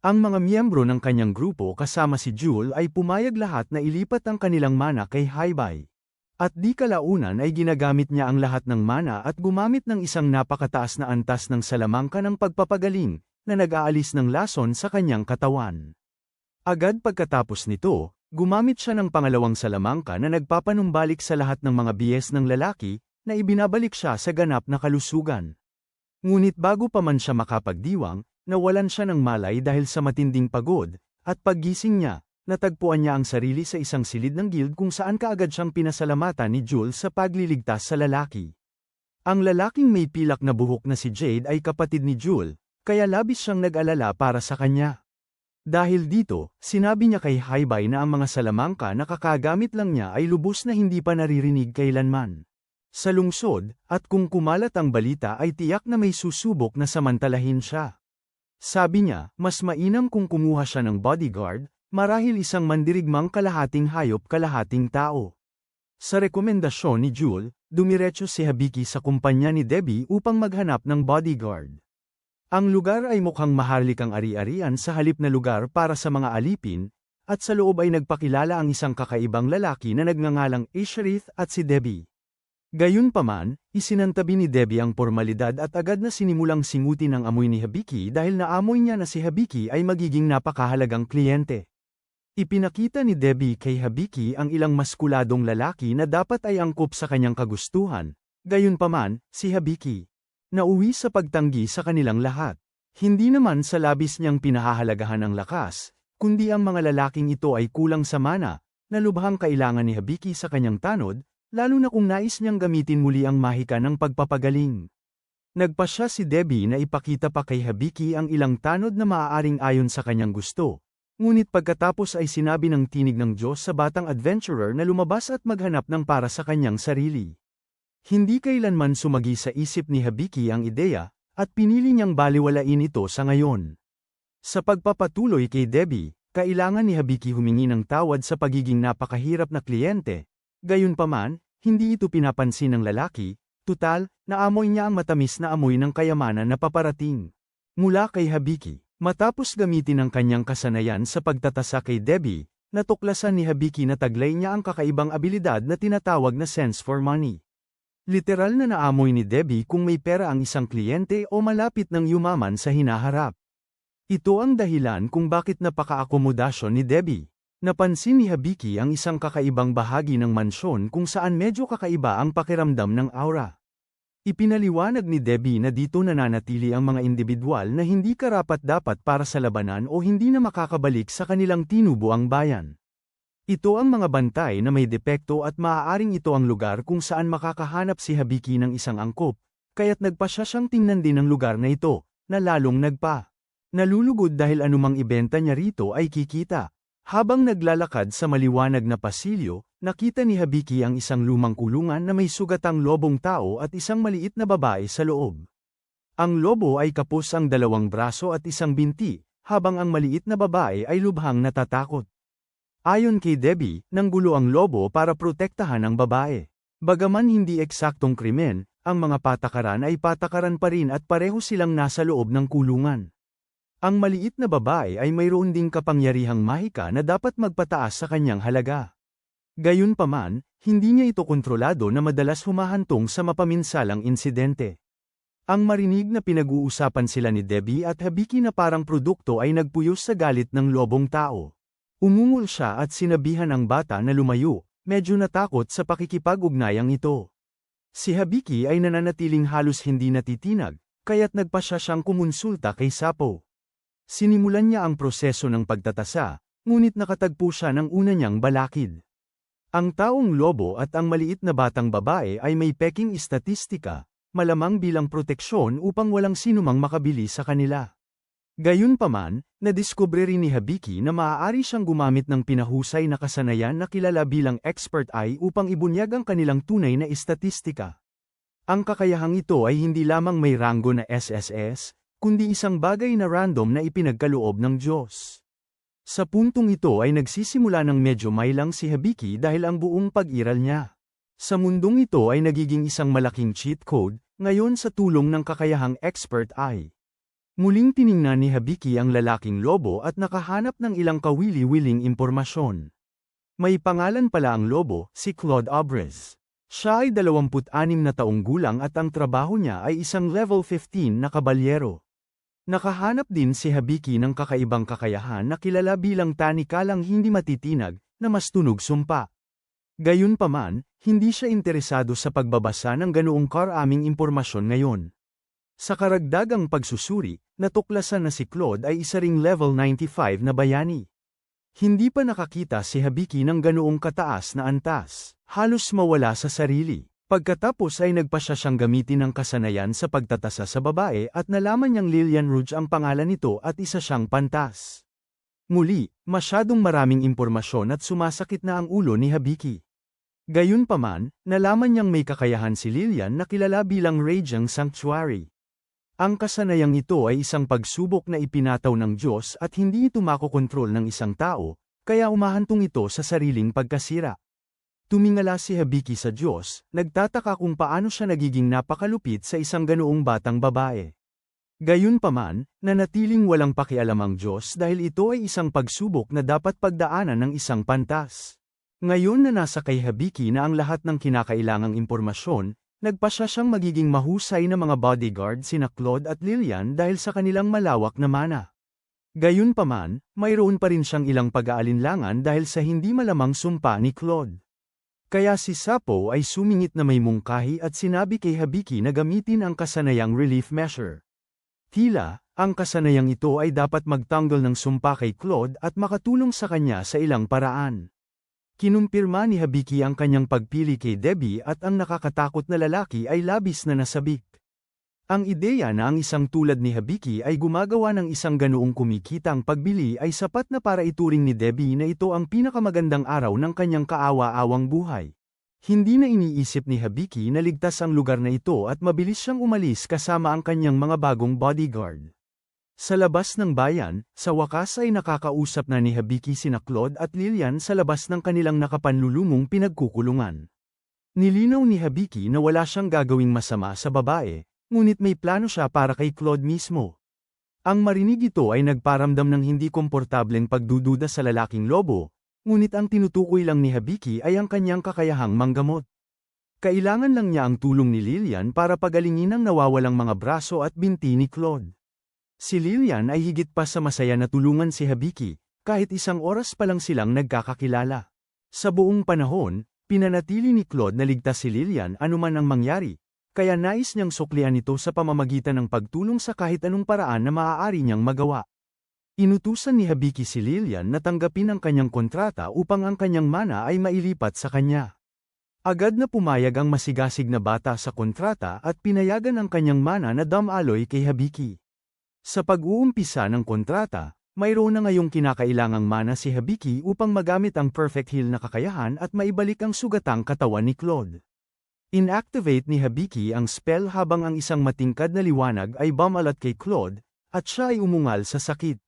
Ang mga miyembro ng kanyang grupo kasama si Jul ay pumayag lahat na ilipat ang kanilang mana kay Haibay. At di kalaunan ay ginagamit niya ang lahat ng mana at gumamit ng isang napakataas na antas ng salamangka ng pagpapagaling, na nag-aalis ng lason sa kanyang katawan. Agad pagkatapos nito, gumamit siya ng pangalawang salamangka na nagpapanumbalik sa lahat ng mga biyes ng lalaki, na ibinabalik siya sa ganap na kalusugan. Ngunit bago pa man siya makapagdiwang, nawalan siya ng malay dahil sa matinding pagod, at paggising niya, natagpuan niya ang sarili sa isang silid ng guild kung saan kaagad siyang pinasalamatan ni Jules sa pagliligtas sa lalaki. Ang lalaking may pilak na buhok na si Jade ay kapatid ni Jules, kaya labis siyang nag-alala para sa kanya. Dahil dito, sinabi niya kay Haibay na ang mga salamangka na kakagamit lang niya ay lubos na hindi pa naririnig kailanman sa lungsod, at kung kumalat ang balita ay tiyak na may susubok na samantalahin siya. Sabi niya, mas mainam kung kumuha siya ng bodyguard, marahil isang mandirigmang kalahating hayop kalahating tao. Sa rekomendasyon ni Jules, dumiretso si Habiki sa kumpanya ni Debbie upang maghanap ng bodyguard. Ang lugar ay mukhang maharlikang ari-arian sa halip na lugar para sa mga alipin, at sa loob ay nagpakilala ang isang kakaibang lalaki na nagngangalang Asherith at si Debbie. Gayunpaman, isinantabi ni Debbie ang pormalidad at agad na sinimulang singutin ang amoy ni Habiki dahil naamoy niya na si Habiki ay magiging napakahalagang kliyente. Ipinakita ni Debbie kay Habiki ang ilang maskuladong lalaki na dapat ay angkop sa kanyang kagustuhan. Gayunpaman, si Habiki nauwi sa pagtanggi sa kanilang lahat. Hindi naman sa labis niyang pinahahalagahan ang lakas, kundi ang mga lalaking ito ay kulang sa mana, na lubhang kailangan ni Habiki sa kanyang tanod, lalo na kung nais niyang gamitin muli ang mahika ng pagpapagaling. Nagpasya si Debbie na ipakita pa kay Habiki ang ilang tanod na maaaring ayon sa kanyang gusto. Ngunit pagkatapos ay sinabi ng tinig ng Diyos sa batang adventurer na lumabas at maghanap ng para sa kanyang sarili. Hindi kailanman sumagi sa isip ni Habiki ang ideya, at pinili niyang baliwalain ito sa ngayon. Sa pagpapatuloy kay Debbie, kailangan ni Habiki humingi ng tawad sa pagiging napakahirap na kliyente. Gayunpaman, hindi ito pinapansin ng lalaki, tutal, naamoy niya ang matamis na amoy ng kayamanan na paparating mula kay Habiki. Matapos gamitin ang kanyang kasanayan sa pagtatasa kay Debbie, natuklasan ni Habiki na taglay niya ang kakaibang abilidad na tinatawag na sense for money. Literal na naamoy ni Debbie kung may pera ang isang kliyente o malapit ng yumaman sa hinaharap. Ito ang dahilan kung bakit napaka-akomodasyon ni Debbie. Napansin ni Habiki ang isang kakaibang bahagi ng mansyon kung saan medyo kakaiba ang pakiramdam ng aura. Ipinaliwanag ni Debbie na dito nananatili ang mga individual na hindi karapat-dapat para sa labanan o hindi na makakabalik sa kanilang tinubuang bayan. Ito ang mga bantay na may depekto at maaaring ito ang lugar kung saan makakahanap si Habiki ng isang angkop, kaya't nagpasya siyang tingnan din ang lugar na ito, na lalong nalulugod dahil anumang ibenta niya rito ay kikita. Habang naglalakad sa maliwanag na pasilyo, nakita ni Habiki ang isang lumang kulungan na may sugatang lobong tao at isang maliit na babae sa loob. Ang lobo ay kapos ang dalawang braso at isang binti, habang ang maliit na babae ay lubhang natatakot. Ayon kay Debbie, nanggulo ang lobo para protektahan ang babae. Bagaman hindi eksaktong krimen, ang mga patakaran ay patakaran pa rin at pareho silang nasa loob ng kulungan. Ang maliit na babae ay mayroon ding kapangyarihang mahika na dapat magpataas sa kanyang halaga. Gayunpaman, hindi niya ito kontrolado na madalas humahantong sa mapaminsalang insidente. Ang marinig na pinag-uusapan sila ni Debbie at Habiki na parang produkto ay nagpuyos sa galit ng lobong tao. Umungol siya at sinabihan ang bata na lumayo, medyo natakot sa pakikipag-ugnayang ito. Si Habiki ay nananatiling halos hindi natitinag, kaya't nagpasya siyang kumonsulta kay Sapo. Sinimulan niya ang proseso ng pagtatasa, ngunit nakatagpo siya ng una niyang balakid. Ang taong lobo at ang maliit na batang babae ay may peking istatistika, malamang bilang proteksyon upang walang sinumang makabili sa kanila. Gayunpaman, nadiskubre rin ni Habiki na maaari siyang gumamit ng pinahusay na kasanayan na kilala bilang expert eye upang ibunyag ang kanilang tunay na istatistika. Ang kakayahang ito ay hindi lamang may ranggo na SSS, kundi isang bagay na random na ipinagkaloob ng Diyos. Sa puntong ito ay nagsisimula ng medyo mailang si Habiki dahil ang buong pag-iral niya sa mundong ito ay nagiging isang malaking cheat code, ngayon sa tulong ng kakayahang expert eye. Muling tiningnan ni Habiki ang lalaking lobo at nakahanap ng ilang kawili-wiling impormasyon. May pangalan pala ang lobo, si Claude Abrez. Siya ay 26 na taong gulang at ang trabaho niya ay isang level 15 na kabalyero. Nakahanap din si Habiki ng kakaibang kakayahan na kilala bilang tanikalang hindi matitinag, na mas tunog sumpa. Gayunpaman, hindi siya interesado sa pagbabasa ng ganoong karaming impormasyon ngayon. Sa karagdagang pagsusuri, natuklasan na si Claude ay isa ring level 95 na bayani. Hindi pa nakakita si Habiki ng ganoong kataas na antas, halos mawala sa sarili. Pagkatapos ay nagpa siya siyang gamitin ng kasanayan sa pagtatasa sa babae at nalaman niyang Lillian Rouge ang pangalan nito at isa siyang pantas. Muli, masyadong maraming impormasyon at sumasakit na ang ulo ni Habiki. Gayunpaman, nalaman niyang may kakayahan si Lillian na kilala bilang Raging Sanctuary. Ang kasanayang ito ay isang pagsubok na ipinataw ng Diyos at hindi ito makokontrol ng isang tao, kaya umahantong ito sa sariling pagkasira. Tumingala si Habiki sa Diyos, nagtataka kung paano siya nagiging napakalupit sa isang ganoong batang babae. Gayunpaman, nanatiling walang pakialam ang Diyos dahil ito ay isang pagsubok na dapat pagdaanan ng isang pantas. Ngayon na nasa kay Habiki na ang lahat ng kinakailangang impormasyon, nagpa siya siyang magiging mahusay na mga bodyguard sina Claude at Lillian dahil sa kanilang malawak na mana. Gayunpaman, mayroon pa rin siyang ilang pag-aalinlangan dahil sa hindi malamang sumpa ni Claude. Kaya si Sapo ay sumingit na may mungkahi at sinabi kay Habiki na gamitin ang kasanayang relief measure. Tila, ang kasanayang ito ay dapat magtanggal ng sumpa kay Claude at makatulong sa kanya sa ilang paraan. Kinumpirma ni Habiki ang kanyang pagpili kay Debbie at ang nakakatakot na lalaki ay labis na nasabik. Ang ideya na ang isang tulad ni Habiki ay gumagawa ng isang ganoong kumikitang pagbili ay sapat na para ituring ni Debbie na ito ang pinakamagandang araw ng kanyang kaawa-awang buhay. Hindi na iniisip ni Habiki na ligtas ang lugar na ito at mabilis siyang umalis kasama ang kanyang mga bagong bodyguard. Sa labas ng bayan, sa wakas ay nakakausap na ni Habiki sina Claude at Lillian sa labas ng kanilang nakapanlulumong pinagkukulungan. Nilinaw ni Habiki na wala siyang gagawing masama sa babae, ngunit may plano siya para kay Claude mismo. Ang marinig ito ay nagparamdam ng hindi komportableng pagdududa sa lalaking lobo, ngunit ang tinutukoy lang ni Habiki ay ang kanyang kakayahang manggamot. Kailangan lang niya ang tulong ni Lillian para pagalingin ang nawawalang mga braso at binti ni Claude. Si Lillian ay higit pa sa masaya na tulungan si Habiki, kahit isang oras pa lang silang nagkakakilala. Sa buong panahon, pinanatili ni Claude na ligtas si Lillian anuman ang mangyari, kaya nais niyang suklian ito sa pamamagitan ng pagtulong sa kahit anong paraan na maaari niyang magawa. Inutusan ni Habiki si Lillian na tanggapin ang kanyang kontrata upang ang kanyang mana ay mailipat sa kanya. Agad na pumayag ang masigasig na bata sa kontrata at pinayagan ang kanyang mana na damaloy kay Habiki. Sa pag-uumpisa ng kontrata, mayroon na ngayong kinakailangang mana si Habiki upang magamit ang perfect heal na kakayahan at maibalik ang sugatang katawan ni Claude. Inactivate ni Habiki ang spell habang ang isang matingkad na liwanag ay bumalat kay Claude, at siya ay umungal sa sakit.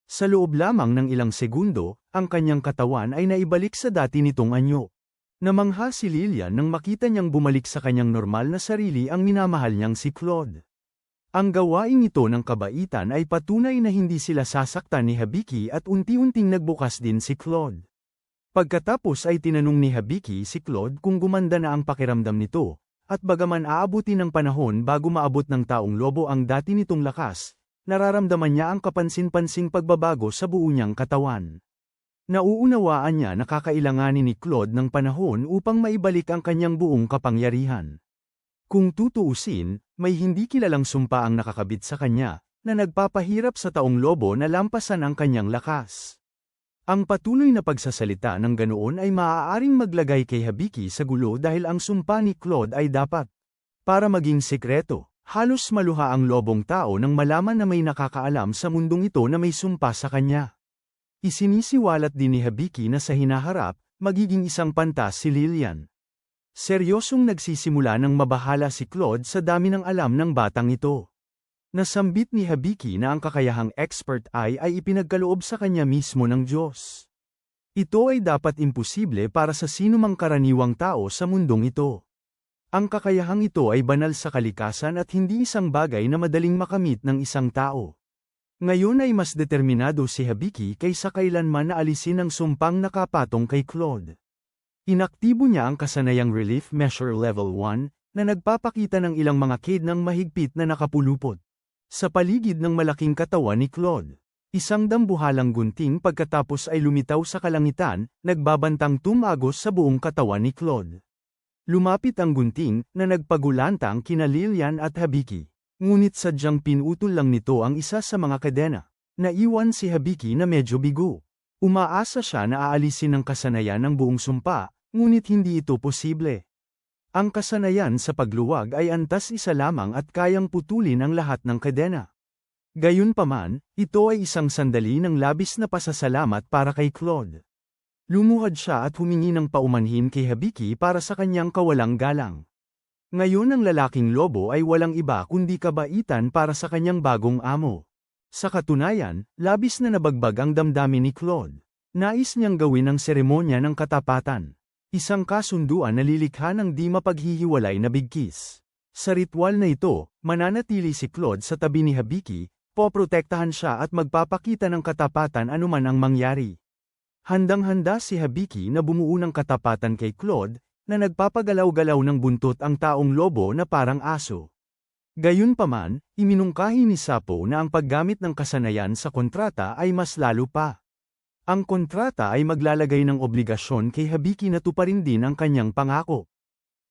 Sa loob lamang ng ilang segundo, ang kanyang katawan ay naibalik sa dati nitong anyo. Namangha si Lillian nang makita niyang bumalik sa kanyang normal na sarili ang minamahal niyang si Claude. Ang gawaing ito ng kabaitan ay patunay na hindi sila sasaktan ni Habiki at unti-unting nagbukas din si Claude. Pagkatapos ay tinanong ni Habiki si Claude kung gumanda na ang pakiramdam nito, at bagaman aabutin ng panahon bago maabot ng taong lobo ang dati nitong lakas, nararamdaman niya ang kapansin-pansing pagbabago sa buo niyang katawan. Nauunawaan niya na kakailanganin ni Claude ng panahon upang maibalik ang kanyang buong kapangyarihan. Kung tutuusin, may hindi kilalang sumpa ang nakakabit sa kanya, na nagpapahirap sa taong lobo na lampasan ang kanyang lakas. Ang patuloy na pagsasalita ng ganoon ay maaaring maglagay kay Habiki sa gulo dahil ang sumpa ni Claude ay dapat. Para maging sekreto, halos maluha ang lobong tao nang malaman na may nakakaalam sa mundong ito na may sumpa sa kanya. Isinisiwalat din ni Habiki na sa hinaharap, magiging isang pantas si Lillian. Seryosong nagsisimula ng mabahala si Claude sa dami ng alam ng batang ito. Nasambit ni Habiki na ang kakayahang expert eye ay ipinagkaloob sa kanya mismo ng Diyos. Ito ay dapat imposible para sa sinumang karaniwang tao sa mundong ito. Ang kakayahang ito ay banal sa kalikasan at hindi isang bagay na madaling makamit ng isang tao. Ngayon ay mas determinado si Habiki kaysa kailanman na alisin ang sumpang nakapatong kay Claude. Inaktibo niya ang kasanayang relief measure level 1, na nagpapakita ng ilang mga kid ng mahigpit na nakapulupot. Sa paligid ng malaking katawan ni Claude, isang dambuhalang gunting pagkatapos ay lumitaw sa kalangitan, nagbabantang tumagos sa buong katawan ni Claude. Lumapit ang gunting, na nagpagulantang kina Lillian at Habiki. Ngunit sadyang pinutol lang nito ang isa sa mga kadena. Naiwan si Habiki na medyo bigo. Umaasa siya na aalisin ng kasanayan ng buong sumpa, ngunit hindi ito posible. Ang kasanayan sa pagluwag ay antas isa lamang at kayang putulin ang lahat ng kadena. Gayunpaman, ito ay isang sandali ng labis na pasasalamat para kay Claude. Lumuhad siya at humingi ng paumanhin kay Hibiki para sa kanyang kawalang galang. Ngayon ang lalaking lobo ay walang iba kundi kabaitan para sa kanyang bagong amo. Sa katunayan, labis na nabagbag ang damdamin ni Claude. Nais niyang gawin ang seremonya ng katapatan. Isang kasunduan na lilikha ng di mapaghihiwalay na bigkis. Sa ritual na ito, mananatili si Claude sa tabi ni Hibiki, poprotektahan siya at magpapakita ng katapatan anuman ang mangyari. Handang-handa si Hibiki na bumuo ng katapatan kay Claude, na nagpapagalaw-galaw ng buntot ang taong lobo na parang aso. Gayunpaman, iminungkahi ni Sapo na ang paggamit ng kasanayan sa kontrata ay mas lalo pa. Ang kontrata ay maglalagay ng obligasyon kay Hibiki na tuparin din ang kanyang pangako.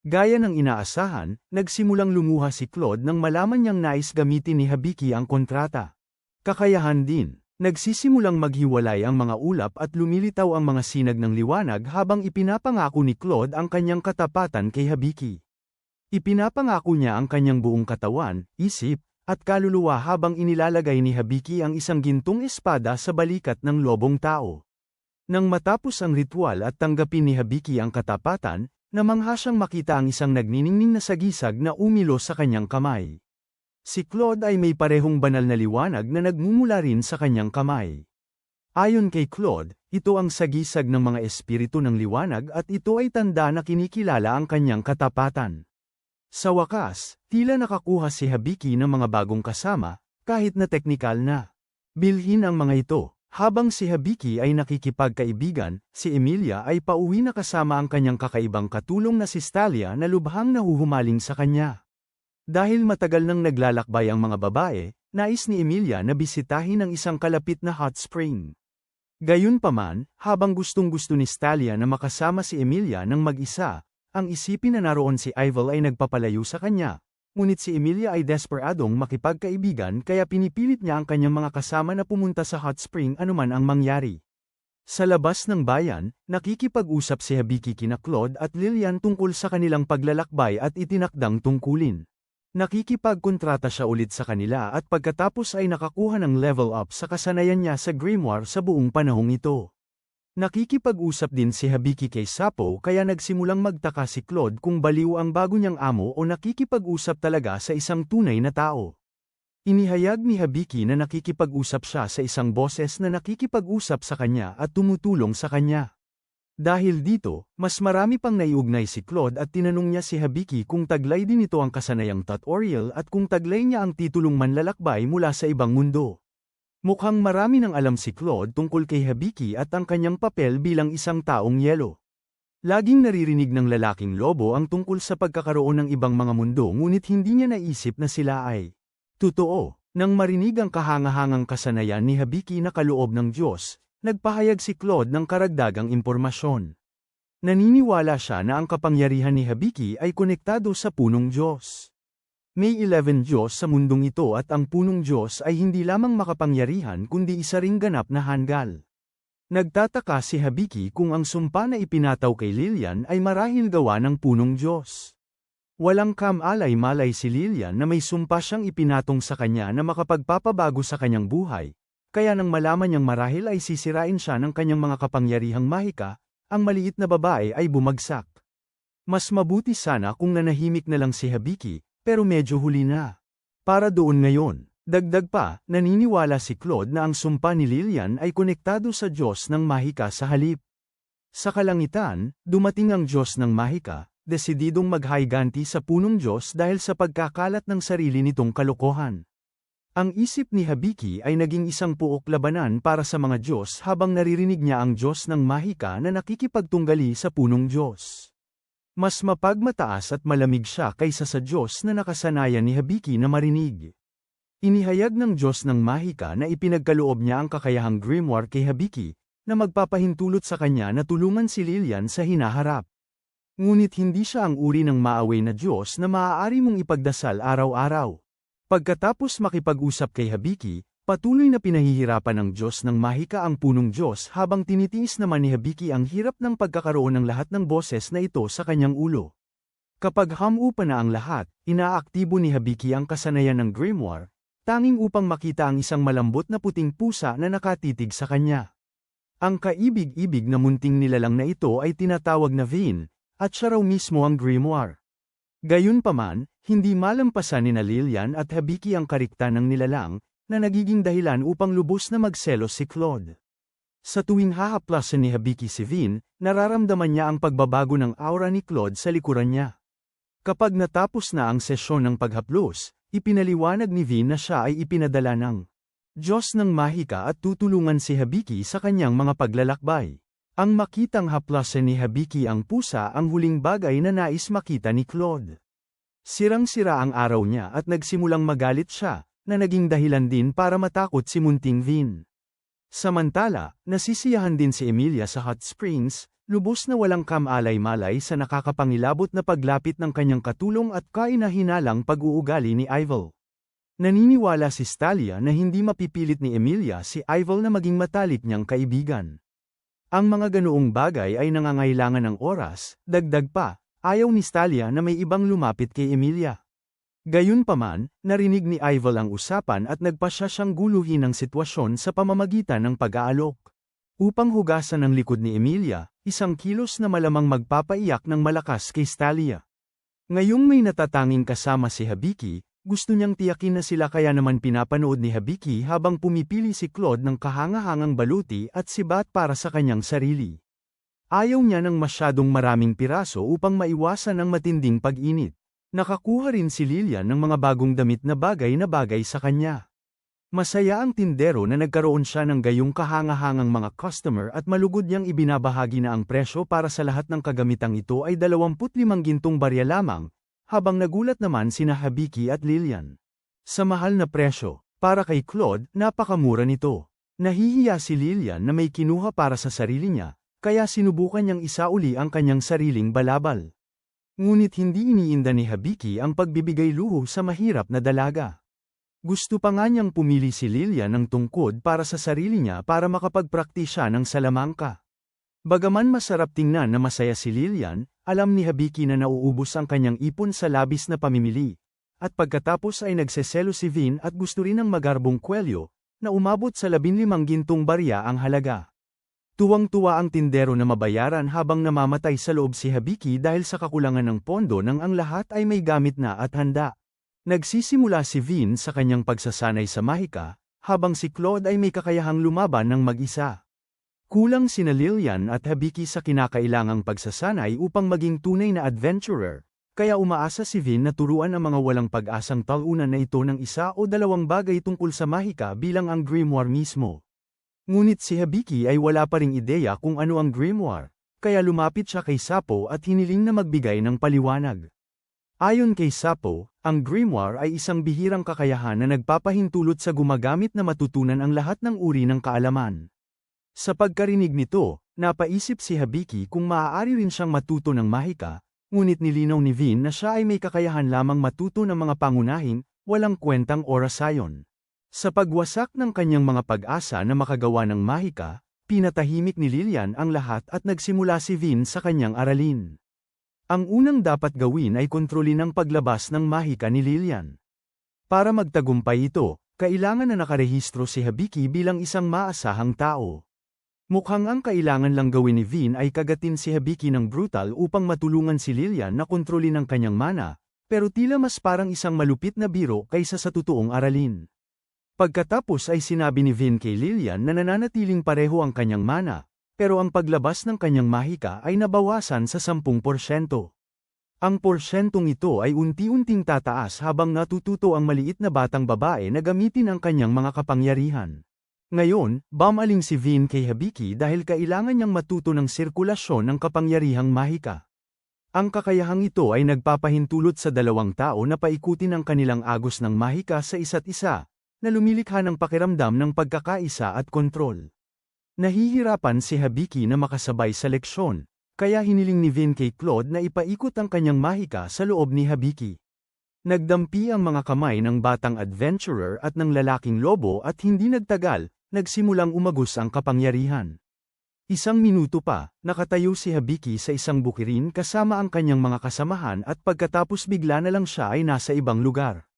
Gaya ng inaasahan, nagsimulang lumuha si Claude nang malaman niyang nais gamitin ni Hibiki ang kontrata. Kakayahan din, nagsisimulang maghiwalay ang mga ulap at lumilitaw ang mga sinag ng liwanag habang ipinapangako ni Claude ang kanyang katapatan kay Hibiki. Ipinapangako niya ang kanyang buong katawan, isip, at kaluluwa habang inilalagay ni Hibiki ang isang gintong espada sa balikat ng lobong tao. Nang matapos ang ritual at tanggapin ni Hibiki ang katapatan, namangha siyang makita ang isang nagniningning na sagisag na umilo sa kanyang kamay. Si Claude ay may parehong banal na liwanag na nagmumula rin sa kanyang kamay. Ayon kay Claude, ito ang sagisag ng mga espiritu ng liwanag at ito ay tanda na kinikilala ang kanyang katapatan. Sa wakas, tila nakakuha si Hibiki ng mga bagong kasama, kahit na teknikal na. Bilhin ang mga ito. Habang si Hibiki ay nakikipagkaibigan, si Emilia ay pauwi na kasama ang kanyang kakaibang katulong na si Stalia na lubhang nahuhumaling sa kanya. Dahil matagal nang naglalakbay ang mga babae, nais ni Emilia na bisitahin ang isang kalapit na hot spring. Gayunpaman, habang gustong-gusto ni Stalia na makasama si Emilia nang mag-isa, ang isipin na naroon si Ivel ay nagpapalayo sa kanya. Ngunit si Emilia ay desperadong makipagkaibigan kaya pinipilit niya ang kanyang mga kasama na pumunta sa hot spring anuman ang mangyari. Sa labas ng bayan, nakikipag-usap si Hibiki kina Claude at Lillian tungkol sa kanilang paglalakbay at itinakdang tungkulin. Nakikipagkontrata siya ulit sa kanila at pagkatapos ay nakakuha ng level up sa kasanayan niya sa grimoire sa buong panahong ito. Nakikipag-usap din si Hibiki kay Sapo kaya nagsimulang magtaka si Claude kung baliw ang bago niyang amo o nakikipag-usap talaga sa isang tunay na tao. Inihayag ni Hibiki na nakikipag-usap siya sa isang boses na nakikipag-usap sa kanya at tumutulong sa kanya. Dahil dito, mas marami pang naiugnay si Claude at tinanong niya si Hibiki kung taglay din ito ang kasanayang tutorial at kung taglay niya ang titulong manlalakbay mula sa ibang mundo. Mukhang marami nang alam si Claude tungkol kay Hibiki at ang kanyang papel bilang isang taong yelo. Laging naririnig ng lalaking lobo ang tungkol sa pagkakaroon ng ibang mga mundo ngunit hindi niya naisip na sila ay totoo. Nang marinig ang kahangahangang kasanayan ni Hibiki na kaloob ng Diyos, nagpahayag si Claude ng karagdagang impormasyon. Naniniwala siya na ang kapangyarihan ni Hibiki ay konektado sa punong Diyos. May 11 Diyos sa mundong ito at ang punong Diyos ay hindi lamang makapangyarihan kundi isa ring ganap na hanggal. Nagtataka si Hibiki kung ang sumpa na ipinataw kay Lillian ay marahil gawa ng punong Diyos. Walang kamalay-malay si Lillian na may sumpa siyang ipinatong sa kanya na makapagpapabago sa kanyang buhay, kaya nang malaman niyang marahil ay sisirain siya ng kanyang mga kapangyarihang mahika, ang maliit na babae ay bumagsak. Mas mabuti sana kung nanahimik na lang si Hibiki, pero medyo huli na. Para doon ngayon, dagdag pa, naniniwala si Claude na ang sumpa ni Lillian ay konektado sa Diyos ng mahika sa halip. Sa kalangitan, dumating ang Diyos ng mahika, desididong maghayganti sa punong Diyos dahil sa pagkakalat ng sarili nitong kalokohan. Ang isip ni Hibiki ay naging isang puok labanan para sa mga Diyos habang naririnig niya ang Diyos ng mahika na nakikipagtunggali sa punong Diyos. Mas mapagmataas at malamig siya kaysa sa Diyos na nakasanayan ni Hibiki na marinig. Inihayag ng Diyos ng mahika na ipinagkaloob niya ang kakayahang grimoire kay Hibiki, na magpapahintulot sa kanya na tulungan si Lillian sa hinaharap. Ngunit hindi siya ang uri ng maaway na Diyos na maaari mong ipagdasal araw-araw. Pagkatapos makipag-usap kay Hibiki, Patuloy na pinahihirapan ng Diyos ng Mahika ang punong Diyos habang tinitiis naman ni Hibiki ang hirap ng pagkakaroon ng lahat ng boses na ito sa kanyang ulo. Kapag hamupa na ang lahat, inaaktibo ni Hibiki ang kasanayan ng grimoire, tanging upang makita ang isang malambot na puting pusa na nakatitig sa kanya. Ang kaibig-ibig na munting nilalang na ito ay tinatawag na Vin, at siya raw mismo ang grimoire. Gayunpaman, hindi malampasan ni Lillian at Hibiki ang karikta ng nilalang, na nagiging dahilan upang lubos na magselos si Claude. Sa tuwing hahaplasan ni Hibiki si Vin, nararamdaman niya ang pagbabago ng aura ni Claude sa likuran niya. Kapag natapos na ang sesyon ng paghaplos, ipinaliwanag ni Vin na siya ay ipinadala ng Diyos ng Mahika at tutulungan si Hibiki sa kanyang mga paglalakbay. Ang makitang haplasan ni Hibiki ang pusa ang huling bagay na nais makita ni Claude. Sirang-sira ang araw niya at nagsimulang magalit siya, na naging dahilan din para matakot si munting Vin. Samantala, nasisiyahan din si Emilia sa hot springs, lubos na walang kamalay-malay sa nakakapangilabot na paglapit ng kanyang katulong at kaina-hinalang pag-uugali ni Ivel. Naniniwala si Stalia na hindi mapipilit ni Emilia si Ivel na maging matalik niyang kaibigan. Ang mga ganoong bagay ay nangangailangan ng oras, dagdag pa, ayaw ni Stalia na may ibang lumapit kay Emilia. Gayunpaman, narinig ni Ivel ang usapan at nagpasya siyang guluhin ang sitwasyon sa pamamagitan ng pag-aalok. Upang hugasan ang likod ni Emilia, isang kilos na malamang magpapaiyak ng malakas kay Stalia. Ngayong may natatanging kasama si Hibiki, gusto niyang tiyakin na sila kaya naman pinapanood ni Hibiki habang pumipili si Claude ng kahangahangang baluti at sibat para sa kanyang sarili. Ayaw niya ng masyadong maraming piraso upang maiwasan ang matinding pag-init. Nakakuha rin si Lillian ng mga bagong damit na bagay sa kanya. Masaya ang tindero na nagkaroon siya ng gayong kahangahangang mga customer at malugod niyang ibinabahagi na ang presyo para sa lahat ng kagamitang ito ay 25 gintong barya lamang, habang nagulat naman sina Hibiki at Lillian. Sa mahal na presyo, para kay Claude, napakamura nito. Nahihiya si Lillian na may kinuha para sa sarili niya, kaya sinubukan niyang isauli ang kanyang sariling balabal. Ngunit hindi iniinda ni Hibiki ang pagbibigay luho sa mahirap na dalaga. Gusto pa nga niyang pumili si Lillian ng tungkod para sa sarili niya para makapagpraktis siya ng salamangka. Bagaman masarap tingnan na masaya si Lillian, alam ni Hibiki na nauubos ang kanyang ipon sa labis na pamimili. At pagkatapos ay nagseselo si Vin at gusto rin ng magarbong kwelyo, na umabot sa 15 gintong barya ang halaga. Tuwang-tuwa ang tindero na mabayaran habang namamatay sa loob si Hibiki dahil sa kakulangan ng pondo nang ang lahat ay may gamit na at handa. Nagsisimula si Vin sa kanyang pagsasanay sa Mahika, habang si Claude ay may kakayahang lumaban ng mag-isa. Kulang sina Lillian at Hibiki sa kinakailangang pagsasanay upang maging tunay na adventurer, kaya umaasa si Vin na turuan ang mga walang pag-asang talunan na ito ng isa o dalawang bagay tungkol sa Mahika bilang ang grimoire mismo. Ngunit si Hibiki ay wala pa ring ideya kung ano ang grimoire, kaya lumapit siya kay Sapo at hiniling na magbigay ng paliwanag. Ayon kay Sapo, ang grimoire ay isang bihirang kakayahan na nagpapahintulot sa gumagamit na matutunan ang lahat ng uri ng kaalaman. Sa pagkarinig nito, napaisip si Hibiki kung maaari rin siyang matuto ng Mahika, ngunit nilinaw ni Vin na siya ay may kakayahan lamang matuto ng mga pangunahing, walang kwentang orasayon. Sa pagwasak ng kanyang mga pag-asa na makagawa ng Mahika, pinatahimik ni Lillian ang lahat at nagsimula si Vin sa kanyang aralin. Ang unang dapat gawin ay kontrolin ang paglabas ng Mahika ni Lillian. Para magtagumpay ito, kailangan na nakarehistro si Hibiki bilang isang maasahang tao. Mukhang ang kailangan lang gawin ni Vin ay kagatin si Hibiki ng brutal upang matulungan si Lillian na kontrolin ang kanyang mana, pero tila mas parang isang malupit na biro kaysa sa totoong aralin. Pagkatapos ay sinabi ni Vin kay Lillian na nananatiling pareho ang kanyang mana, pero ang paglabas ng kanyang Mahika ay nabawasan sa 10%. Ang porsyentong ito ay unti-unting tataas habang natututo ang maliit na batang babae na gamitin ang kanyang mga kapangyarihan. Ngayon, bumaling si Vin kay Hibiki dahil kailangan niyang matuto ng sirkulasyon ng kapangyarihang Mahika. Ang kakayahang ito ay nagpapahintulot sa dalawang tao na paikutin ang kanilang agos ng Mahika sa isa't isa, na lumilikha ng pakiramdam ng pagkakaisa at kontrol. Nahihirapan si Hibiki na makasabay sa leksyon, kaya hiniling ni Vin kay Claude na ipaikot ang kanyang Mahika sa loob ni Hibiki. Nagdampi ang mga kamay ng batang adventurer at ng lalaking lobo at hindi nagtagal, nagsimulang umagos ang kapangyarihan. Isang minuto pa, nakatayo si Hibiki sa isang bukirin kasama ang kanyang mga kasamahan at pagkatapos bigla na lang siya ay nasa ibang lugar.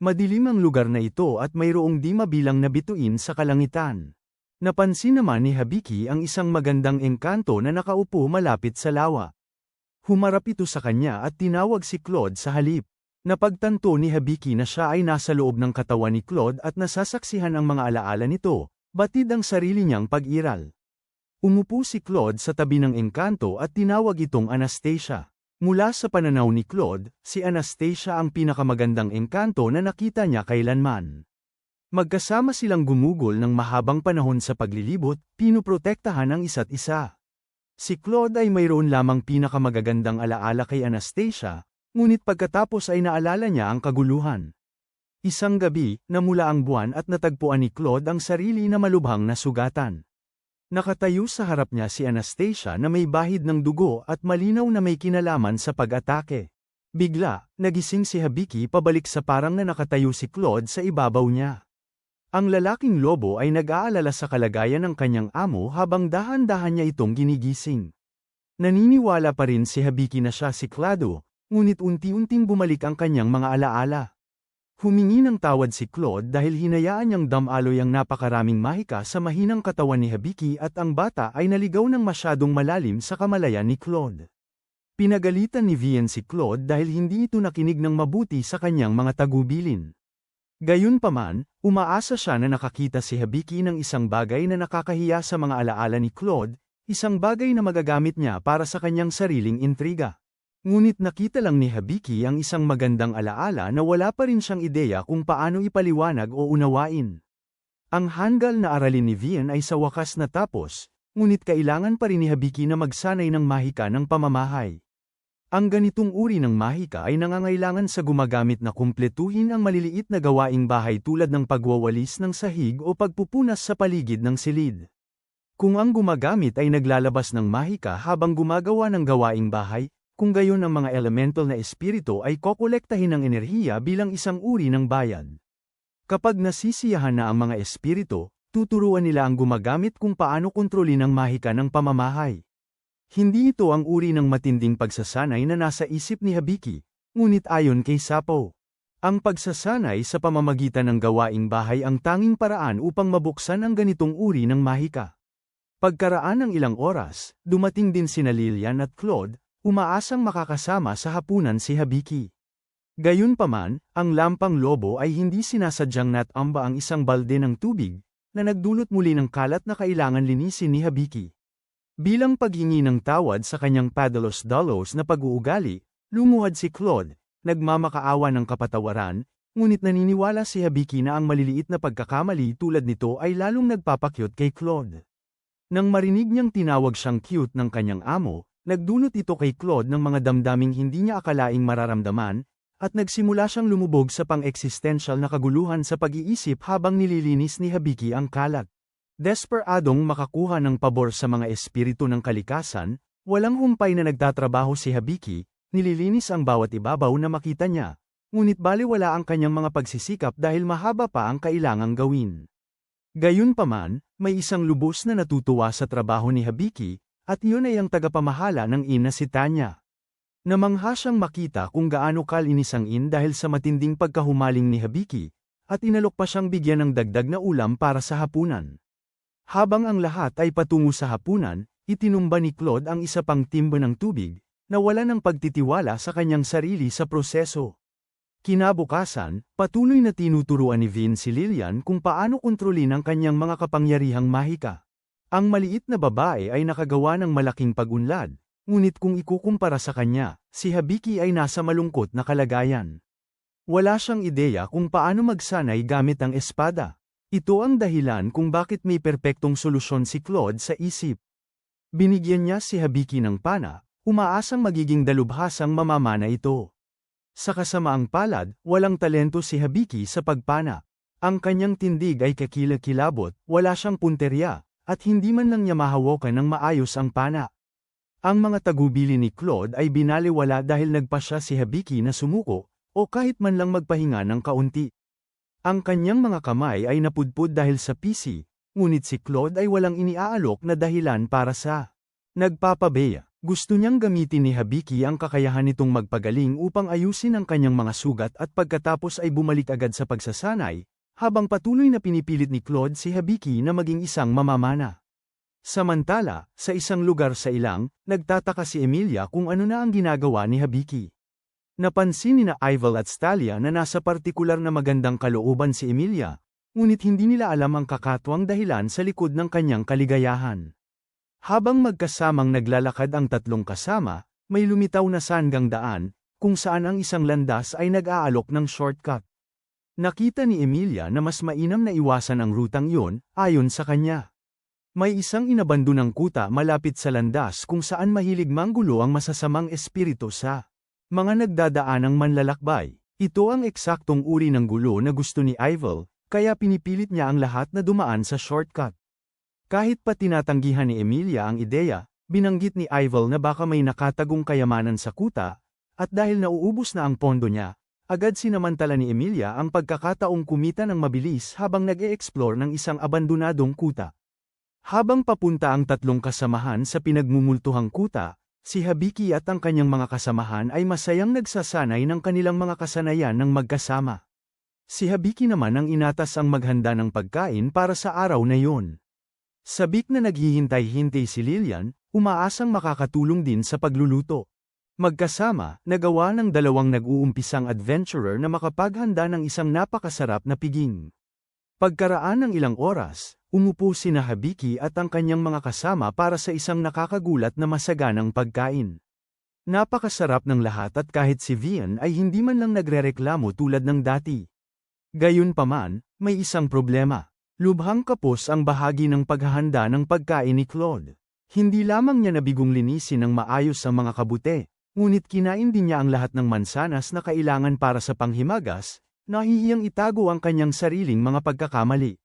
Madilim ang lugar na ito at mayroong di mabilang na bituin sa kalangitan. Napansin naman ni Hibiki ang isang magandang engkanto na nakaupo malapit sa lawa. Humarap ito sa kanya at tinawag si Claude sa halip. Napagtanto ni Hibiki na siya ay nasa loob ng katawan ni Claude at nasasaksihan ang mga alaala nito, batid ang sarili niyang pag-iral. Umupo si Claude sa tabi ng engkanto at tinawag itong Anastasia. Mula sa pananaw ni Claude, si Anastasia ang pinakamagandang engkanto na nakita niya kailanman. Magkasama silang gumugol ng mahabang panahon sa paglilibot, pinuprotektahan ang isa't isa. Si Claude ay mayroon lamang pinakamagagandang alaala kay Anastasia, ngunit pagkatapos ay naalala niya ang kaguluhan. Isang gabi, namula ang buwan at natagpuan ni Claude ang sarili na malubhang nasugatan. Nakatayo sa harap niya si Anastasia na may bahid ng dugo at malinaw na may kinalaman sa pag-atake. Bigla, nagising si Hibiki pabalik sa parang na nakatayo si Claude sa ibabaw niya. Ang lalaking lobo ay nag-aalala sa kalagayan ng kanyang amo habang dahan-dahan niya itong ginigising. Naniniwala pa rin si Hibiki na siya si Claude, ngunit unti-unting bumalik ang kanyang mga alaala. Humingi ng tawad si Claude dahil hinayaan niyang damaloy ang napakaraming mahika sa mahinang katawan ni Hibiki at ang bata ay naligaw ng masyadong malalim sa kamalayan ni Claude. Pinagalitan ni Vian si Claude dahil hindi ito nakinig ng mabuti sa kanyang mga tagubilin. Gayunpaman, umaasa siya na nakakita si Hibiki ng isang bagay na nakakahiya sa mga alaala ni Claude, isang bagay na magagamit niya para sa kanyang sariling intriga. Ngunit nakita lang ni Hibiki ang isang magandang alaala na wala pa rin siyang ideya kung paano ipaliwanag o unawain. Ang hanggal na aralin ni Vian ay sa wakas natapos, ngunit kailangan pa rin ni Hibiki na magsanay ng mahika ng pamamahay. Ang ganitong uri ng mahika ay nangangailangan sa gumagamit na kumpletuhin ang maliliit na gawaing bahay tulad ng pagwawalis ng sahig o pagpupunas sa paligid ng silid. Kung ang gumagamit ay naglalabas ng mahika habang gumagawa ng gawaing bahay, kung gayon ang mga elemental na espiritu ay kokolektahin ng enerhiya bilang isang uri ng bayad. Kapag nasisiyahan na ang mga espiritu, tuturuan nila ang gumagamit kung paano kontrolin ang mahika ng pamamahay. Hindi ito ang uri ng matinding pagsasanay na nasa isip ni Hibiki, ngunit ayon kay Sapo. Ang pagsasanay sa pamamagitan ng gawaing bahay ang tanging paraan upang mabuksan ang ganitong uri ng mahika. Pagkaraan ng ilang oras, dumating din sina Lillian at Claude, umaasang makakasama sa hapunan si Hibiki. Gayunpaman, ang lampang lobo ay hindi sinasadyang natamba ang isang balde ng tubig, na nagdulot muli ng kalat na kailangan linisin ni Hibiki. Bilang paghingi ng tawad sa kanyang padalos-dalos na pag-uugali, lumuhad si Claude, nagmamakaawa ng kapatawaran, ngunit naniniwala si Hibiki na ang maliliit na pagkakamali tulad nito ay lalong nagpapakyut kay Claude. Nang marinig niyang tinawag siyang cute ng kanyang amo, nagdulot ito kay Claude ng mga damdaming hindi niya akalaing mararamdaman, at nagsimula siyang lumubog sa pang-existential na kaguluhan sa pag-iisip habang nililinis ni Hibiki ang kalat. Desperadong makakuha ng pabor sa mga espiritu ng kalikasan, walang humpay na nagtatrabaho si Hibiki, nililinis ang bawat ibabaw na makita niya, ngunit baliwala ang kanyang mga pagsisikap dahil mahaba pa ang kailangang gawin. Gayunpaman, may isang lubos na natutuwa sa trabaho ni Hibiki, at iyon ay ang tagapamahala ng inn na si Tanya. Namangha siyang makita kung gaano kalinis ang inn dahil sa matinding pagkahumaling ni Hibiki, at inalok pa siyang bigyan ng dagdag na ulam para sa hapunan. Habang ang lahat ay patungo sa hapunan, itinumba ni Claude ang isa pang timba ng tubig, na wala ng pagtitiwala sa kanyang sarili sa proseso. Kinabukasan, patuloy na tinuturuan ni Vin si Lillian kung paano kontrolin ang kanyang mga kapangyarihang mahika. Ang maliit na babae ay nakagawa ng malaking pag-unlad, ngunit kung ikukumpara sa kanya, si Hibiki ay nasa malungkot na kalagayan. Wala siyang ideya kung paano magsanay gamit ang espada. Ito ang dahilan kung bakit may perpektong solusyon si Claude sa isip. Binigyan niya si Hibiki ng pana, umaasang magiging dalubhasang mamamana ito. Sa kasamaang palad, walang talento si Hibiki sa pagpana. Ang kanyang tindig ay kakilakilabot, wala siyang punterya, at hindi man lang niya mahawakan ng maayos ang pana. Ang mga tagubili ni Claude ay binaliwala dahil nagpasya si Hibiki na sumuko, o kahit man lang magpahinga ng kaunti. Ang kanyang mga kamay ay napudpud dahil sa PC, ngunit si Claude ay walang iniaalok na dahilan para sa nagpapabeya. Gusto niyang gamitin ni Hibiki ang kakayahan nitong magpagaling upang ayusin ang kanyang mga sugat at pagkatapos ay bumalik agad sa pagsasanay, habang patuloy na pinipilit ni Claude si Hibiki na maging isang mamamana. Samantala, sa isang lugar sa ilang, nagtataka si Emilia kung ano na ang ginagawa ni Hibiki. Napansin ni na Ival at Stalia na nasa partikular na magandang kalooban si Emilia, ngunit hindi nila alam ang kakatwang dahilan sa likod ng kanyang kaligayahan. Habang magkasamang naglalakad ang tatlong kasama, may lumitaw na sanggang daan, kung saan ang isang landas ay nag-aalok ng shortcut. Nakita ni Emilia na mas mainam na iwasan ang rutang iyon, ayon sa kanya. May isang inabandonang kuta malapit sa landas kung saan mahilig manggulo ang masasamang espiritu sa mga nagdadaanang manlalakbay. Ito ang eksaktong uri ng gulo na gusto ni Ival, kaya pinipilit niya ang lahat na dumaan sa shortcut. Kahit pa tinatanggihan ni Emilia ang ideya, binanggit ni Ival na baka may nakatagong kayamanan sa kuta, at dahil nauubos na ang pondo niya, agad sinamantala ni Emilia ang pagkakataong kumita ng mabilis habang nag-e-explore ng isang abandonadong kuta. Habang papunta ang tatlong kasamahan sa pinagmumultuhang kuta, si Hibiki at ang kanyang mga kasamahan ay masayang nagsasanay ng kanilang mga kasanayan ng magkasama. Si Hibiki naman ang inatas ang maghanda ng pagkain para sa araw na iyon. Sabik na naghihintay-hintay si Lillian, umaasang makakatulong din sa pagluluto. Magkasama, nagawa ng dalawang nag-uumpisang adventurer na makapaghanda ng isang napakasarap na piging. Pagkaraan ng ilang oras, umupo sina Hibiki at ang kanyang mga kasama para sa isang nakakagulat na masaganang pagkain. Napakasarap ng lahat at kahit si Vian ay hindi man lang nagrereklamo tulad ng dati. Gayunpaman, may isang problema. Lubhang kapos ang bahagi ng paghahanda ng pagkain ni Claude. Hindi lamang niya nabigong linisin ng maayos ang mga kabute, ngunit kinain din niya ang lahat ng mansanas na kailangan para sa panghimagas, nahihiyang itago ang kanyang sariling mga pagkakamali.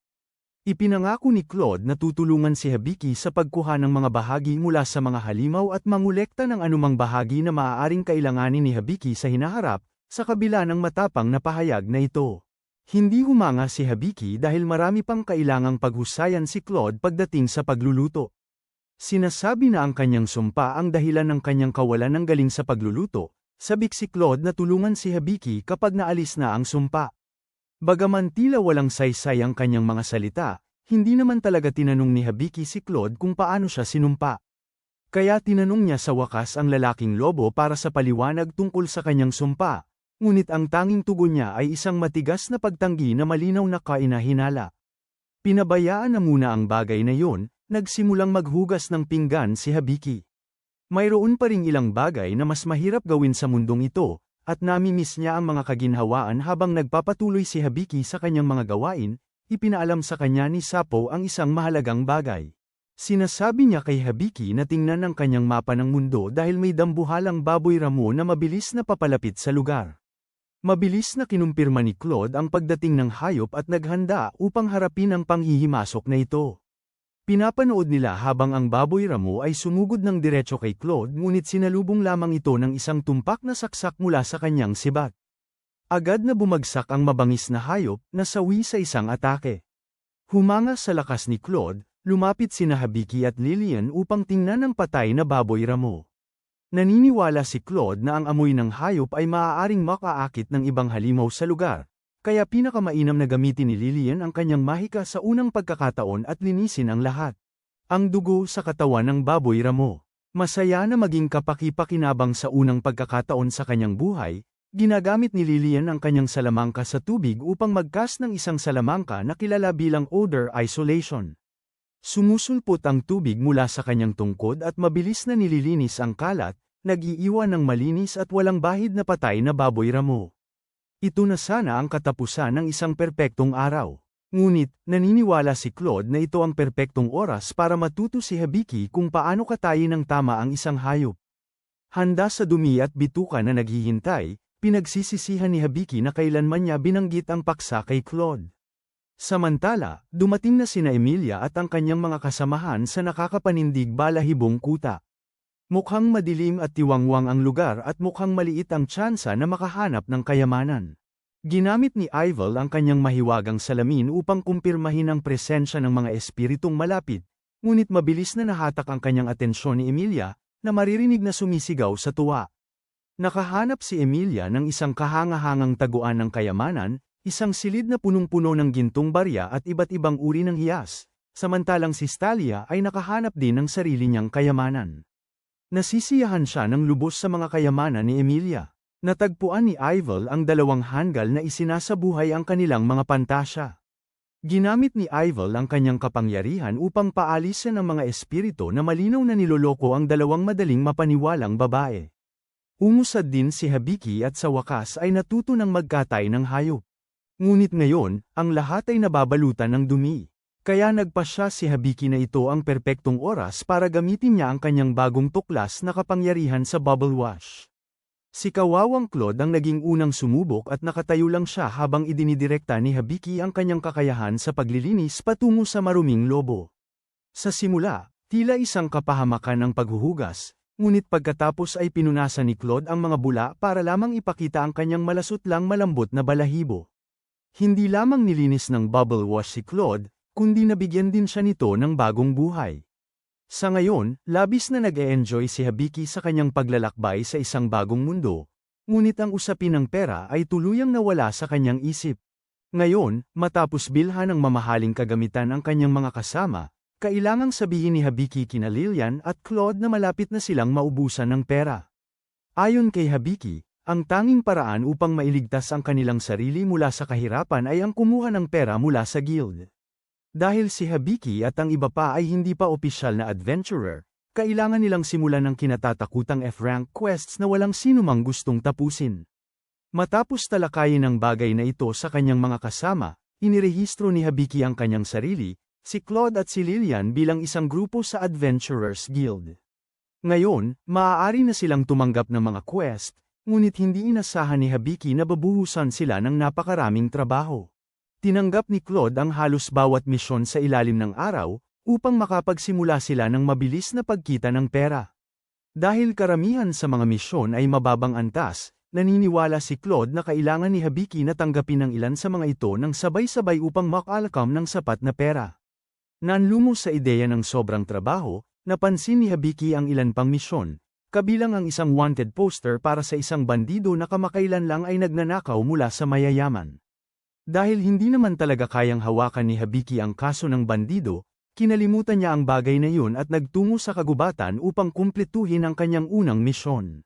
Ipinangako ni Claude na tutulungan si Hibiki sa pagkuha ng mga bahagi mula sa mga halimaw at mangolekta ng anumang bahagi na maaaring kailanganin ni Hibiki sa hinaharap, sa kabila ng matapang na pahayag na ito. Hindi humanga si Hibiki dahil marami pang kailangang paghusayan si Claude pagdating sa pagluluto. Sinasabi na ang kanyang sumpa ang dahilan ng kanyang kawalan ng galing sa pagluluto, sabik si Claude na tulungan si Hibiki kapag naalis na ang sumpa. Bagaman tila walang saysay ang kanyang mga salita, hindi naman talaga tinanong ni Hibiki si Claude kung paano siya sinumpa. Kaya tinanong niya sa wakas ang lalaking lobo para sa paliwanag tungkol sa kanyang sumpa. Ngunit ang tanging tugon niya ay isang matigas na pagtanggi na malinaw na kainahinala. Pinabayaan na muna ang bagay na yun, nagsimulang maghugas ng pinggan si Hibiki. Mayroon pa ring ilang bagay na mas mahirap gawin sa mundong ito, at namimiss niya ang mga kaginhawaan habang nagpapatuloy si Hibiki sa kanyang mga gawain, ipinaalam sa kanya ni Sapo ang isang mahalagang bagay. Sinasabi niya kay Hibiki na tingnan ang kanyang mapa ng mundo dahil may dambuhalang baboy ramo na mabilis na papalapit sa lugar. Mabilis na kinumpirma ni Claude ang pagdating ng hayop at naghanda upang harapin ang panghihimasok na ito. Pinapanood nila habang ang baboy ramo ay sumugod ng diretso kay Claude ngunit sinalubong lamang ito ng isang tumpak na saksak mula sa kanyang sibat. Agad na bumagsak ang mabangis na hayop na sawi sa isang atake. Humanga sa lakas ni Claude, lumapit sina Hibiki at Lillian upang tingnan ang patay na baboy ramo. Naniniwala si Claude na ang amoy ng hayop ay maaaring makaakit ng ibang halimaw sa lugar, kaya pinakamainam na gamitin ni Lillian ang kanyang mahika sa unang pagkakataon at linisin ang lahat. Ang dugo sa katawan ng baboy ramo. Masaya na maging kapaki-pakinabang sa unang pagkakataon sa kanyang buhay, ginagamit ni Lillian ang kanyang salamangka sa tubig upang mag-cast ng isang salamangka na kilala bilang odor isolation. Sumusulpot ang tubig mula sa kanyang tungkod at mabilis na nililinis ang kalat, nag-iiwan ng malinis at walang bahid na patay na baboy ramo. Ito na sana ang katapusan ng isang perpektong araw. Ngunit, naniniwala si Claude na ito ang perpektong oras para matuto si Hibiki kung paano katayin ng tama ang isang hayop. Handa sa dumi at bituka na naghihintay, pinagsisisihan ni Hibiki na kailanman niya binanggit ang paksa kay Claude. Samantala, dumating na sina Emilia at ang kanyang mga kasamahan sa nakakapanindig balahibong kuta. Mukhang madilim at tiwangwang ang lugar at mukhang maliit ang tsansa na makahanap ng kayamanan. Ginamit ni Ivel ang kanyang mahiwagang salamin upang kumpirmahin ang presensya ng mga espiritong malapit, ngunit mabilis na nahatak ang kanyang atensyon ni Emilia, na maririnig na sumisigaw sa tuwa. Nakahanap si Emilia ng isang kahangahangang taguan ng kayamanan, isang silid na punong-puno ng gintong barya at iba't ibang uri ng hiyas, samantalang si Stalia ay nakahanap din ng sarili niyang kayamanan. Nasisiyahan siya ng lubos sa mga kayamanan ni Emilia. Natagpuan ni Ivel ang dalawang hanggal na isinasabuhay ang kanilang mga pantasya. Ginamit ni Ivel ang kanyang kapangyarihan upang paalisin ang mga espiritu na malinaw na niloloko ang dalawang madaling mapaniwalang babae. Umusad din si Habiki at sa wakas ay natuto ng magkatay ng hayop. Ngunit ngayon, ang lahat ay nababalutan ng dumi. Kaya nagpasya si Habiki na ito ang perpektong oras para gamitin niya ang kanyang bagong tuklas na kapangyarihan sa bubble wash. Si Kawawang Claude ang naging unang sumubok at nakatayo lang siya habang idinidirekta ni Habiki ang kanyang kakayahan sa paglilinis patungo sa maruming lobo. Sa simula, tila isang kapahamakan ang paghuhugas, ngunit pagkatapos ay pinunasan ni Claude ang mga bula para lamang ipakita ang kanyang malasutlang malambot na balahibo. Hindi lamang nilinis ng bubble wash si Claude, kundi nabigyan din siya nito ng bagong buhay. Sa ngayon, labis na nag-e-enjoy si Habiki sa kanyang paglalakbay sa isang bagong mundo, ngunit ang usapin ng pera ay tuluyang nawala sa kanyang isip. Ngayon, matapos bilhan ng mamahaling kagamitan ang kanyang mga kasama, kailangang sabihin ni Habiki kina Lilian at Claude na malapit na silang maubusan ng pera. Ayon kay Habiki, ang tanging paraan upang mailigtas ang kanilang sarili mula sa kahirapan ay ang kumuha ng pera mula sa guild. Dahil si Habiki at ang iba pa ay hindi pa opisyal na adventurer, kailangan nilang simulan ng kinatatakutang F-rank quests na walang sinumang gustong tapusin. Matapos talakayin ang bagay na ito sa kanyang mga kasama, inirehistro ni Habiki ang kanyang sarili, si Claude at si Lilian bilang isang grupo sa Adventurers Guild. Ngayon, maaari na silang tumanggap ng mga quest, ngunit hindi inasahan ni Habiki na babuhusan sila ng napakaraming trabaho. Tinanggap ni Claude ang halos bawat misyon sa ilalim ng araw, upang makapagsimula sila ng mabilis na pagkita ng pera. Dahil karamihan sa mga misyon ay mababang antas, naniniwala si Claude na kailangan ni Habiki na tanggapin ang ilan sa mga ito ng sabay-sabay upang makalakam ng sapat na pera. Nanlumo sa ideya ng sobrang trabaho, napansin ni Habiki ang ilan pang misyon, kabilang ang isang wanted poster para sa isang bandido na kamakailan lang ay nagnanakaw mula sa mayayaman. Dahil hindi naman talaga kayang hawakan ni Habiki ang kaso ng bandido, kinalimutan niya ang bagay na yun at nagtungo sa kagubatan upang kumpletuhin ang kanyang unang misyon.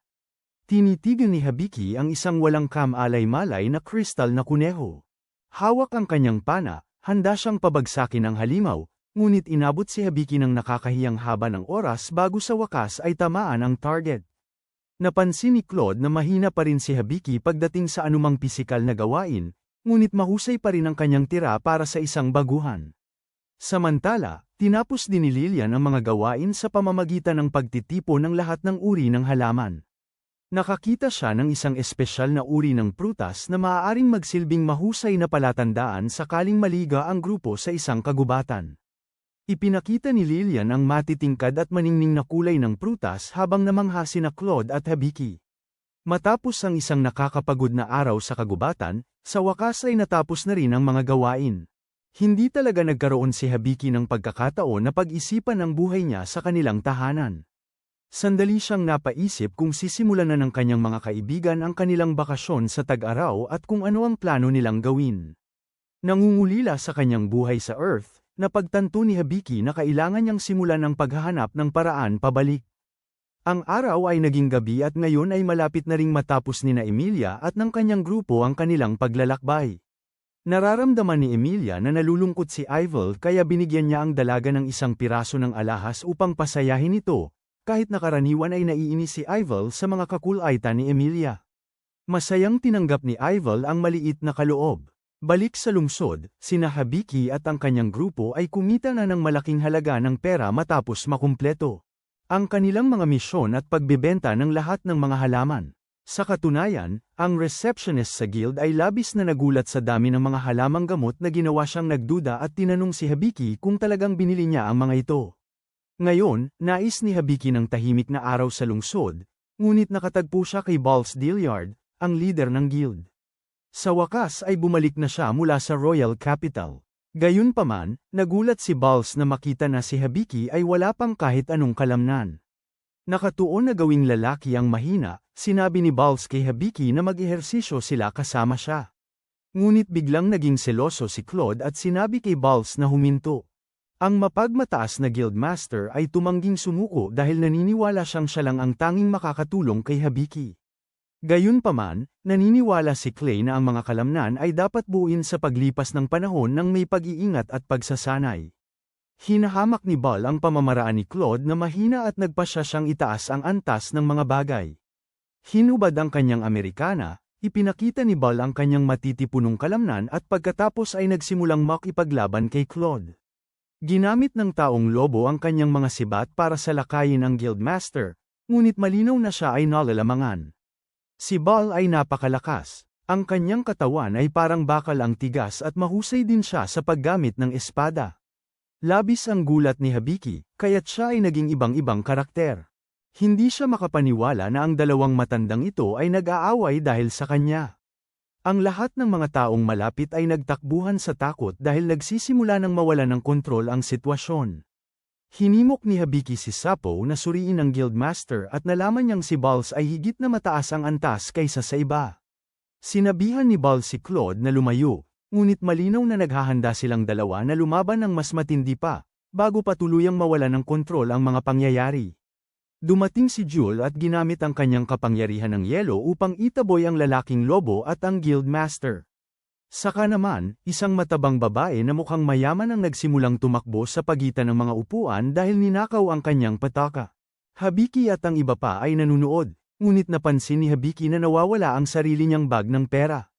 Tinitigan ni Habiki ang isang walang kam-alay-malay na kristal na kuneho. Hawak ang kanyang pana, handa siyang pabagsakin ng halimaw, ngunit inabot si Habiki ng nakakahiyang haba ng oras bago sa wakas ay tamaan ang target. Napansin ni Claude na mahina pa rin si Habiki pagdating sa anumang pisikal na gawain, ngunit mahusay pa rin ang kanyang tira para sa isang baguhan. Samantala, tinapos din ni Lilian ang mga gawain sa pamamagitan ng pagtitipo ng lahat ng uri ng halaman. Nakakita siya ng isang espesyal na uri ng prutas na maaaring magsilbing mahusay na palatandaan sakaling maliga ang grupo sa isang kagubatan. Ipinakita ni Lilian ang matitingkad at maningning na kulay ng prutas habang namangha sina Claude at Habiki. Matapos ang isang nakakapagod na araw sa kagubatan, sa wakas ay natapos na rin ang mga gawain. Hindi talaga nagkaroon si Habiki ng pagkakataon na pag-isipan ang buhay niya sa kanilang tahanan. Sandali siyang napaisip kung sisimulan na ng kanyang mga kaibigan ang kanilang bakasyon sa tag-araw at kung ano ang plano nilang gawin. Nangungulila sa kanyang buhay sa Earth, napagtanto ni Habiki na kailangan niyang simulan ang paghahanap ng paraan pabalik. Ang araw ay naging gabi at ngayon ay malapit na ring matapos ni na Emilia at ng kanyang grupo ang kanilang paglalakbay. Nararamdaman ni Emilia na nalulungkot si Ivel kaya binigyan niya ang dalaga ng isang piraso ng alahas upang pasayahin ito, kahit na karaniwan ay naiinis si Ivel sa mga kakulaitan ni Emilia. Masayang tinanggap ni Ivel ang maliit na kaloob. Balik sa lungsod, sina Habiki at ang kanyang grupo ay kumita na ng malaking halaga ng pera matapos makumpleto ang kanilang mga misyon at pagbebenta ng lahat ng mga halaman. Sa katunayan, ang receptionist sa guild ay labis na nagulat sa dami ng mga halamang gamot na ginawa siyang nagduda at tinanong si Habiki kung talagang binili niya ang mga ito. Ngayon, nais ni Habiki ng tahimik na araw sa lungsod, ngunit nakatagpo siya kay Balls Dilliard, ang leader ng guild. Sa wakas ay bumalik na siya mula sa Royal Capital. Gayunpaman, nagulat si Balls na makita na si Habiki ay wala pang kahit anong kalamnan. Nakatuon na gawing lalaki ang mahina, sinabi ni Balls kay Habiki na mag-ehersisyo sila kasama siya. Ngunit biglang naging seloso si Claude at sinabi kay Balls na huminto. Ang mapagmataas na guildmaster ay tumangging sumuko dahil naniniwala siyang siya lang ang tanging makakatulong kay Habiki. Gayunpaman, naniniwala si Clay na ang mga kalamnan ay dapat buuin sa paglipas ng panahon ng may pag-iingat at pagsasanay. Hinahamak ni Ball ang pamamaraan ni Claude na mahina at nagpasya siyang itaas ang antas ng mga bagay. Hinubad ang kanyang Amerikana, ipinakita ni Ball ang kanyang matitipunong kalamnan at pagkatapos ay nagsimulang makipaglaban kay Claude. Ginamit ng taong lobo ang kanyang mga sibat para salakayin ang guildmaster, ngunit malinaw na siya ay nalalamangan. Si Ball ay napakalakas. Ang kanyang katawan ay parang bakal ang tigas at mahusay din siya sa paggamit ng espada. Labis ang gulat ni Habiki, kaya't siya ay naging ibang-ibang karakter. Hindi siya makapaniwala na ang dalawang matandang ito ay nag-aaway dahil sa kanya. Ang lahat ng mga taong malapit ay nagtakbuhan sa takot dahil nagsisimula ng mawala ng kontrol ang sitwasyon. Hinimok ni Habiki si Sapo na suriin ang guildmaster at nalaman niyang si Balls ay higit na mataas ang antas kaysa sa iba. Sinabihan ni Balls si Claude na lumayo, ngunit malinaw na naghahanda silang dalawa na lumaban ng mas matindi pa, bago pa tuluyang mawala ng kontrol ang mga pangyayari. Dumating si Jewel at ginamit ang kanyang kapangyarihan ng yelo upang itaboy ang lalaking lobo at ang guildmaster. Saka naman, isang matabang babae na mukhang mayaman ang nagsimulang tumakbo sa pagitan ng mga upuan dahil ninakaw ang kanyang pataka. Habiki at ang iba pa ay nanunood, ngunit napansin ni Habiki na nawawala ang sarili niyang bag ng pera.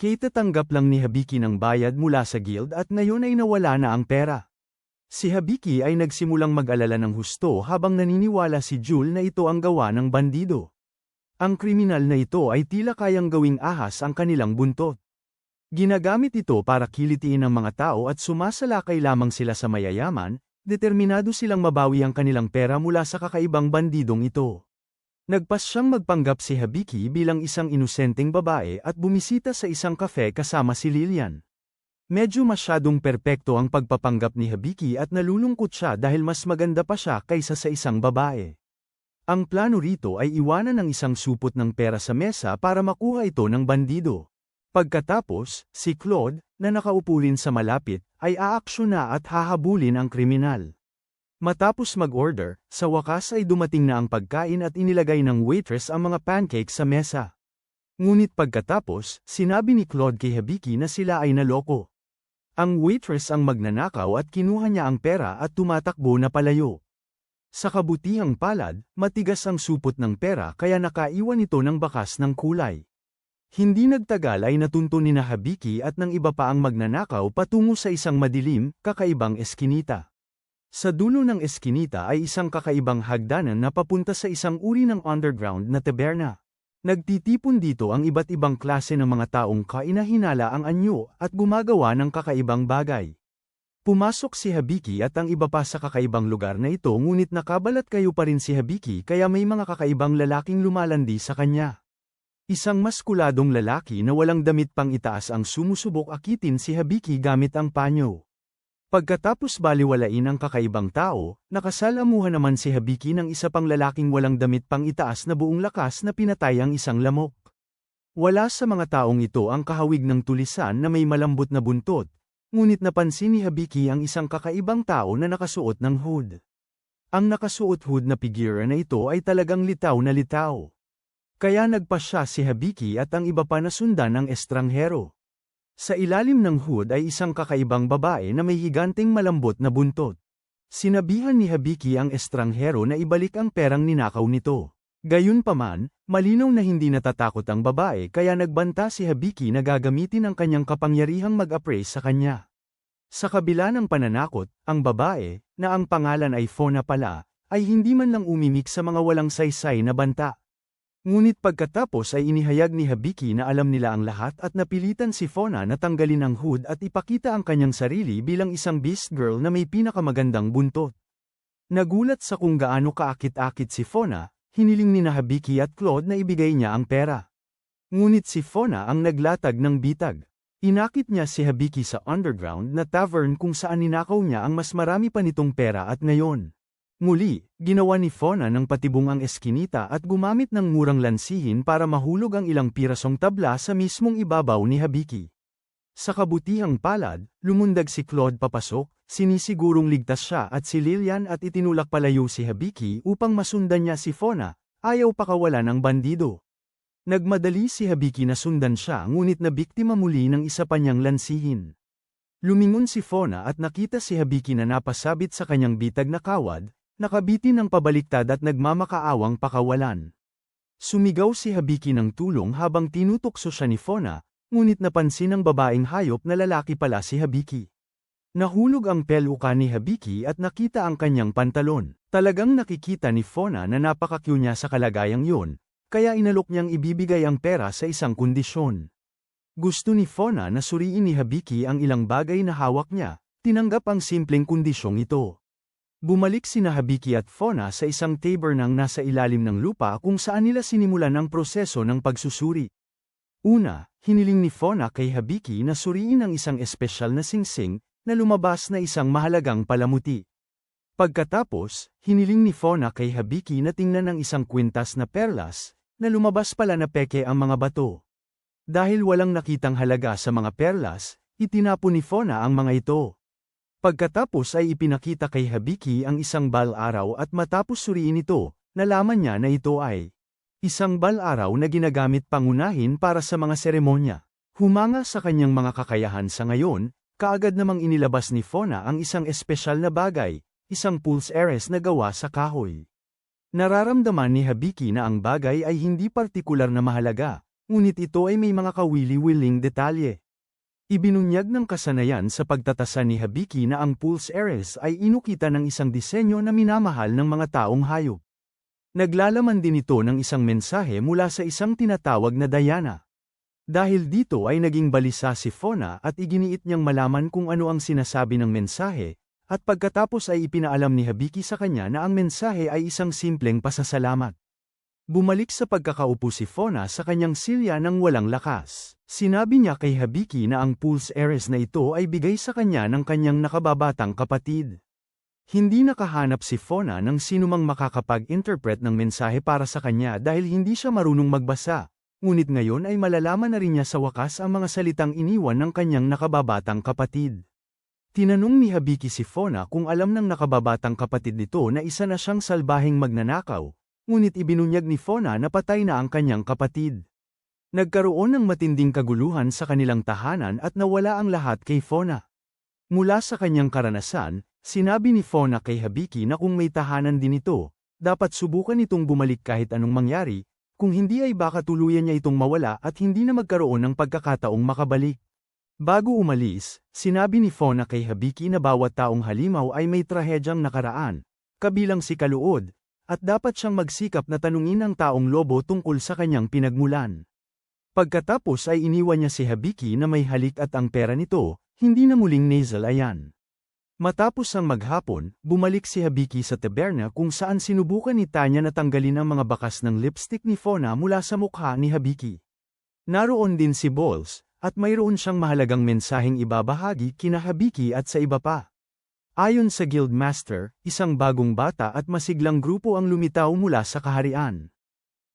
Kaitatanggap lang ni Habiki ng bayad mula sa guild at ngayon ay nawala na ang pera. Si Habiki ay nagsimulang mag-alala ng husto habang naniniwala si Jewel na ito ang gawa ng bandido. Ang kriminal na ito ay tila kayang gawing ahas ang kanilang buntot. Ginagamit ito para kilitiin ang mga tao at sumasalakay lamang sila sa mayayaman, determinado silang mabawi ang kanilang pera mula sa kakaibang bandidong ito. Nagpas siyang magpanggap si Habiki bilang isang inosenteng babae at bumisita sa isang kafe kasama si Lillian. Medyo masyadong perpekto ang pagpapanggap ni Habiki at nalulungkot siya dahil mas maganda pa siya kaysa sa isang babae. Ang plano rito ay iwanan ng isang supot ng pera sa mesa para makuha ito ng bandido. Pagkatapos, si Claude, na nakaupo rin sa malapit, ay aaksyon na at hahabulin ang kriminal. Matapos mag-order, sa wakas ay dumating na ang pagkain at inilagay ng waitress ang mga pancakes sa mesa. Ngunit pagkatapos, sinabi ni Claude kay Habiki na sila ay naloko. Ang waitress ang magnanakaw at kinuha niya ang pera at tumatakbo na palayo. Sa kabutihang palad, matigas ang supot ng pera kaya nakaiwan ito ng bakas ng kulay. Hindi nagtagal ay natunto ni Habiki at ng iba pa ang magnanakaw patungo sa isang madilim, kakaibang eskinita. Sa dulo ng eskinita ay isang kakaibang hagdanan na papunta sa isang uri ng underground na taberna. Nagtitipon dito ang iba't ibang klase ng mga taong kainahinala ang anyo at gumagawa ng kakaibang bagay. Pumasok si Habiki at ang iba pa sa kakaibang lugar na ito ngunit nakabalat kayo pa rin si Habiki kaya may mga kakaibang lalaking lumalandi sa kanya. Isang maskuladong lalaki na walang damit pang itaas ang sumusubok akitin si Habiki gamit ang panyo. Pagkatapos baliwalain ang kakaibang tao, nakasalamuhan naman si Habiki ng isa pang lalaking walang damit pang itaas na buong lakas na pinatay ang isang lamok. Wala sa mga taong ito ang kahawig ng tulisan na may malambot na buntot, ngunit napansin ni Habiki ang isang kakaibang tao na nakasuot ng hood. Ang nakasuot hood na figura na ito ay talagang litaw na litaw. Kaya nagpasya si Habiki at ang iba pa na sundan ng estranghero. Sa ilalim ng hood ay isang kakaibang babae na may higanteng malambot na buntot. Sinabihan ni Habiki ang estranghero na ibalik ang perang ninakaw nito. Gayunpaman, malinaw na hindi natatakot ang babae kaya nagbanta si Habiki na gagamitin ang kanyang kapangyarihang mag-appraise sa kanya. Sa kabila ng pananakot, ang babae, na ang pangalan ay Fona pala, ay hindi man lang umimik sa mga walang saysay na banta. Ngunit pagkatapos ay inihayag ni Habiki na alam nila ang lahat at napilitan si Fona na tanggalin ang hood at ipakita ang kanyang sarili bilang isang beast girl na may pinakamagandang buntot. Nagulat sa kung gaano kaakit-akit si Fona, hiniling ni Habiki at Claude na ibigay niya ang pera. Ngunit si Fona ang naglatag ng bitag. Inakit niya si Habiki sa underground na tavern kung saan ninakaw niya ang mas marami pa nitong pera at ngayon. Muli, ginawa ni Fona ng patibong ang eskinita at gumamit ng murang lansihin para mahulog ang ilang pirasong tabla sa mismong ibabaw ni Habiki. Sa kabutihang palad, lumundag si Claude papasok, sinisigurong ligtas siya at si Lillian at itinulak palayo si Habiki upang masundan niya si Fona, ayaw pakawalan ng bandido. Nagmadali si Habiki na sundan siya ngunit nabiktima muli ng isa pa niyang lansihin. Lumingon si Fona at nakita si Habiki na napasabit sa kanyang bitag na kawad, nakabitin ng pabaliktad at nagmamakaawang pakawalan. Sumigaw si Habiki ng tulong habang tinutokso siya ni Fona, ngunit napansin ng babaeng hayop na lalaki pala si Habiki. Nahulog ang peluka ni Habiki at nakita ang kanyang pantalon. Talagang nakikita ni Fona na napaka-cute niya sa kalagayang yun, kaya inalok niyang ibibigay ang pera sa isang kondisyon. Gusto ni Fona na suriin ni Habiki ang ilang bagay na hawak niya, tinanggap ang simpleng kondisyong ito. Bumalik sina Habiki at Fona sa isang tabernang nasa ilalim ng lupa kung saan nila sinimulan ang proseso ng pagsusuri. Una, hiniling ni Fona kay Habiki na suriin ang isang espesyal na singsing, na lumabas na isang mahalagang palamuti. Pagkatapos, hiniling ni Fona kay Habiki na tingnan ang isang kwintas na perlas, na lumabas pala na peke ang mga bato. Dahil walang nakitang halaga sa mga perlas, itinapon ni Fona ang mga ito. Pagkatapos ay ipinakita kay Habiki ang isang bal-araw at matapos suriin ito, nalaman niya na ito ay isang bal-araw na ginagamit pangunahin para sa mga seremonya. Humanga sa kanyang mga kakayahan sa ngayon, kaagad namang inilabas ni Fona ang isang espesyal na bagay, isang pulse heiress na gawa sa kahoy. Nararamdaman ni Habiki na ang bagay ay hindi partikular na mahalaga, ngunit ito ay may mga kawili-wiling detalye. Ibinunyag ng kasanayan sa pagtatasa ni Habiki na ang pulse heiress ay inukita ng isang disenyo na minamahal ng mga taong hayop. Naglalaman din ito ng isang mensahe mula sa isang tinatawag na Diana. Dahil dito ay naging balisa si Fona at iginiit niyang malaman kung ano ang sinasabi ng mensahe, at pagkatapos ay ipinaalam ni Habiki sa kanya na ang mensahe ay isang simpleng pasasalamat. Bumalik sa pagkakaupo si Fona sa kanyang silya nang walang lakas. Sinabi niya kay Habiki na ang pulse heiress na ito ay bigay sa kanya ng kanyang nakababatang kapatid. Hindi nakahanap si Fona ng sinumang makakapag-interpret ng mensahe para sa kanya dahil hindi siya marunong magbasa, ngunit ngayon ay malalaman na rin niya sa wakas ang mga salitang iniwan ng kanyang nakababatang kapatid. Tinanong ni Habiki si Fona kung alam ng nakababatang kapatid nito na isa na siyang salbaheng magnanakaw, ngunit ibinunyag ni Fona na patay na ang kanyang kapatid. Nagkaroon ng matinding kaguluhan sa kanilang tahanan at nawala ang lahat kay Fona. Mula sa kanyang karanasan, sinabi ni Fona kay Habiki na kung may tahanan din ito, dapat subukan itong bumalik kahit anong mangyari, kung hindi ay baka tuluyan niya itong mawala at hindi na magkaroon ng pagkakataong makabalik. Bago umalis, sinabi ni Fona kay Habiki na bawat taong halimaw ay may trahedyang nakaraan, kabilang si Kaluod, at dapat siyang magsikap na tanungin ang taong lobo tungkol sa kanyang pinagmulan. Pagkatapos ay iniwan niya si Habiki na may halik at ang pera nito, hindi na muling nasalayan. Matapos ang maghapon, bumalik si Habiki sa taberna kung saan sinubukan ni Tanya na tanggalin ang mga bakas ng lipstick ni Fona mula sa mukha ni Habiki. Naroon din si Balls, at mayroon siyang mahalagang mensaheng ibabahagi kina Habiki at sa iba pa. Ayon sa Guildmaster, isang bagong bata at masiglang grupo ang lumitaw mula sa kaharian.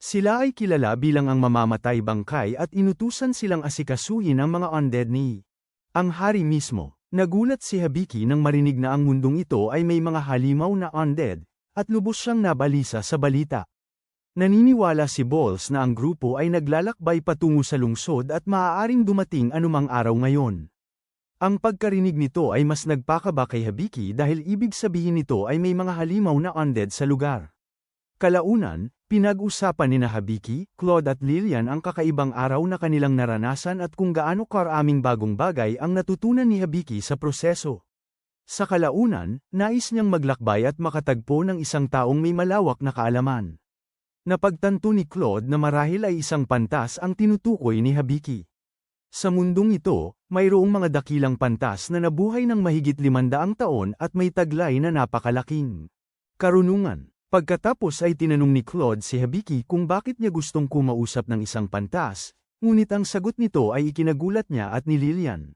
Sila ay kilala bilang ang mamamatay bangkay at inutusan silang asikasuhin ang mga undead ni ang hari mismo. Nagulat si Habiki nang marinig na ang mundong ito ay may mga halimaw na undead, at lubos siyang nabalisa sa balita. Naniniwala si Balls na ang grupo ay naglalakbay patungo sa lungsod at maaaring dumating anumang araw ngayon. Ang pagkarinig nito ay mas nagpakaba kay Habiki dahil ibig sabihin nito ay may mga halimaw na undead sa lugar. Kalaunan, pinag-usapan ni Habiki, Claude at Lillian ang kakaibang araw na kanilang naranasan at kung gaano karaming bagong bagay ang natutunan ni Habiki sa proseso. Sa kalaunan, nais niyang maglakbay at makatagpo ng isang taong may malawak na kaalaman. Napagtanto ni Claude na marahil ay isang pantas ang tinutukoy ni Habiki. Sa mundong ito, mayroong mga dakilang pantas na nabuhay ng mahigit 500 taon at may taglay na napakalaking Karunungan. Pagkatapos ay tinanong ni Claude si Hibiki kung bakit niya gustong kumausap ng isang pantas, ngunit ang sagot nito ay ikinagulat niya at ni Lilian.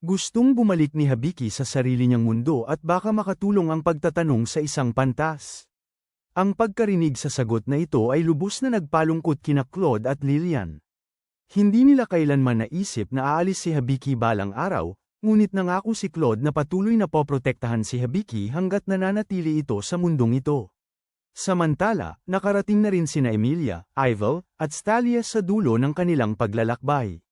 Gustong bumalik ni Hibiki sa sarili niyang mundo at baka makatulong ang pagtatanong sa isang pantas. Ang pagkarinig sa sagot na ito ay lubos na nagpalungkot kina Claude at Lilian. Hindi nila kailanman naisip na aalis si Hibiki balang araw, ngunit nangako si Claude na patuloy na poprotektahan si Hibiki hanggat nananatili ito sa mundong ito. Samantala, nakarating na rin sina Emilia, Ivel, at Stalia sa dulo ng kanilang paglalakbay.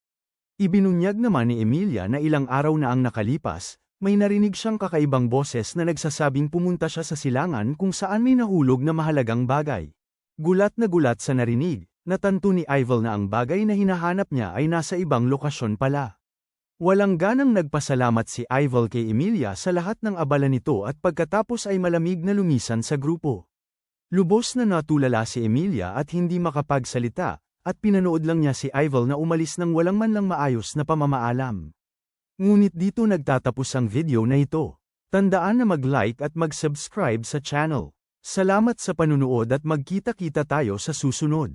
Ibinunyag naman ni Emilia na ilang araw na ang nakalipas, may narinig siyang kakaibang boses na nagsasabing pumunta siya sa silangan kung saan may nahulog na mahalagang bagay. Gulat sa narinig, natanto ni Ivel na ang bagay na hinahanap niya ay nasa ibang lokasyon pala. Walang ganang nagpasalamat si Ivel kay Emilia sa lahat ng abala nito at pagkatapos ay malamig na lumisan sa grupo. Lubos na natulala si Emilia at hindi makapagsalita, at pinanood lang niya si Ivel na umalis nang walang man lang maayos na pamamaalam. Ngunit dito nagtatapos ang video na ito. Tandaan na mag-like at mag-subscribe sa channel. Salamat sa panunood at magkita-kita tayo sa susunod.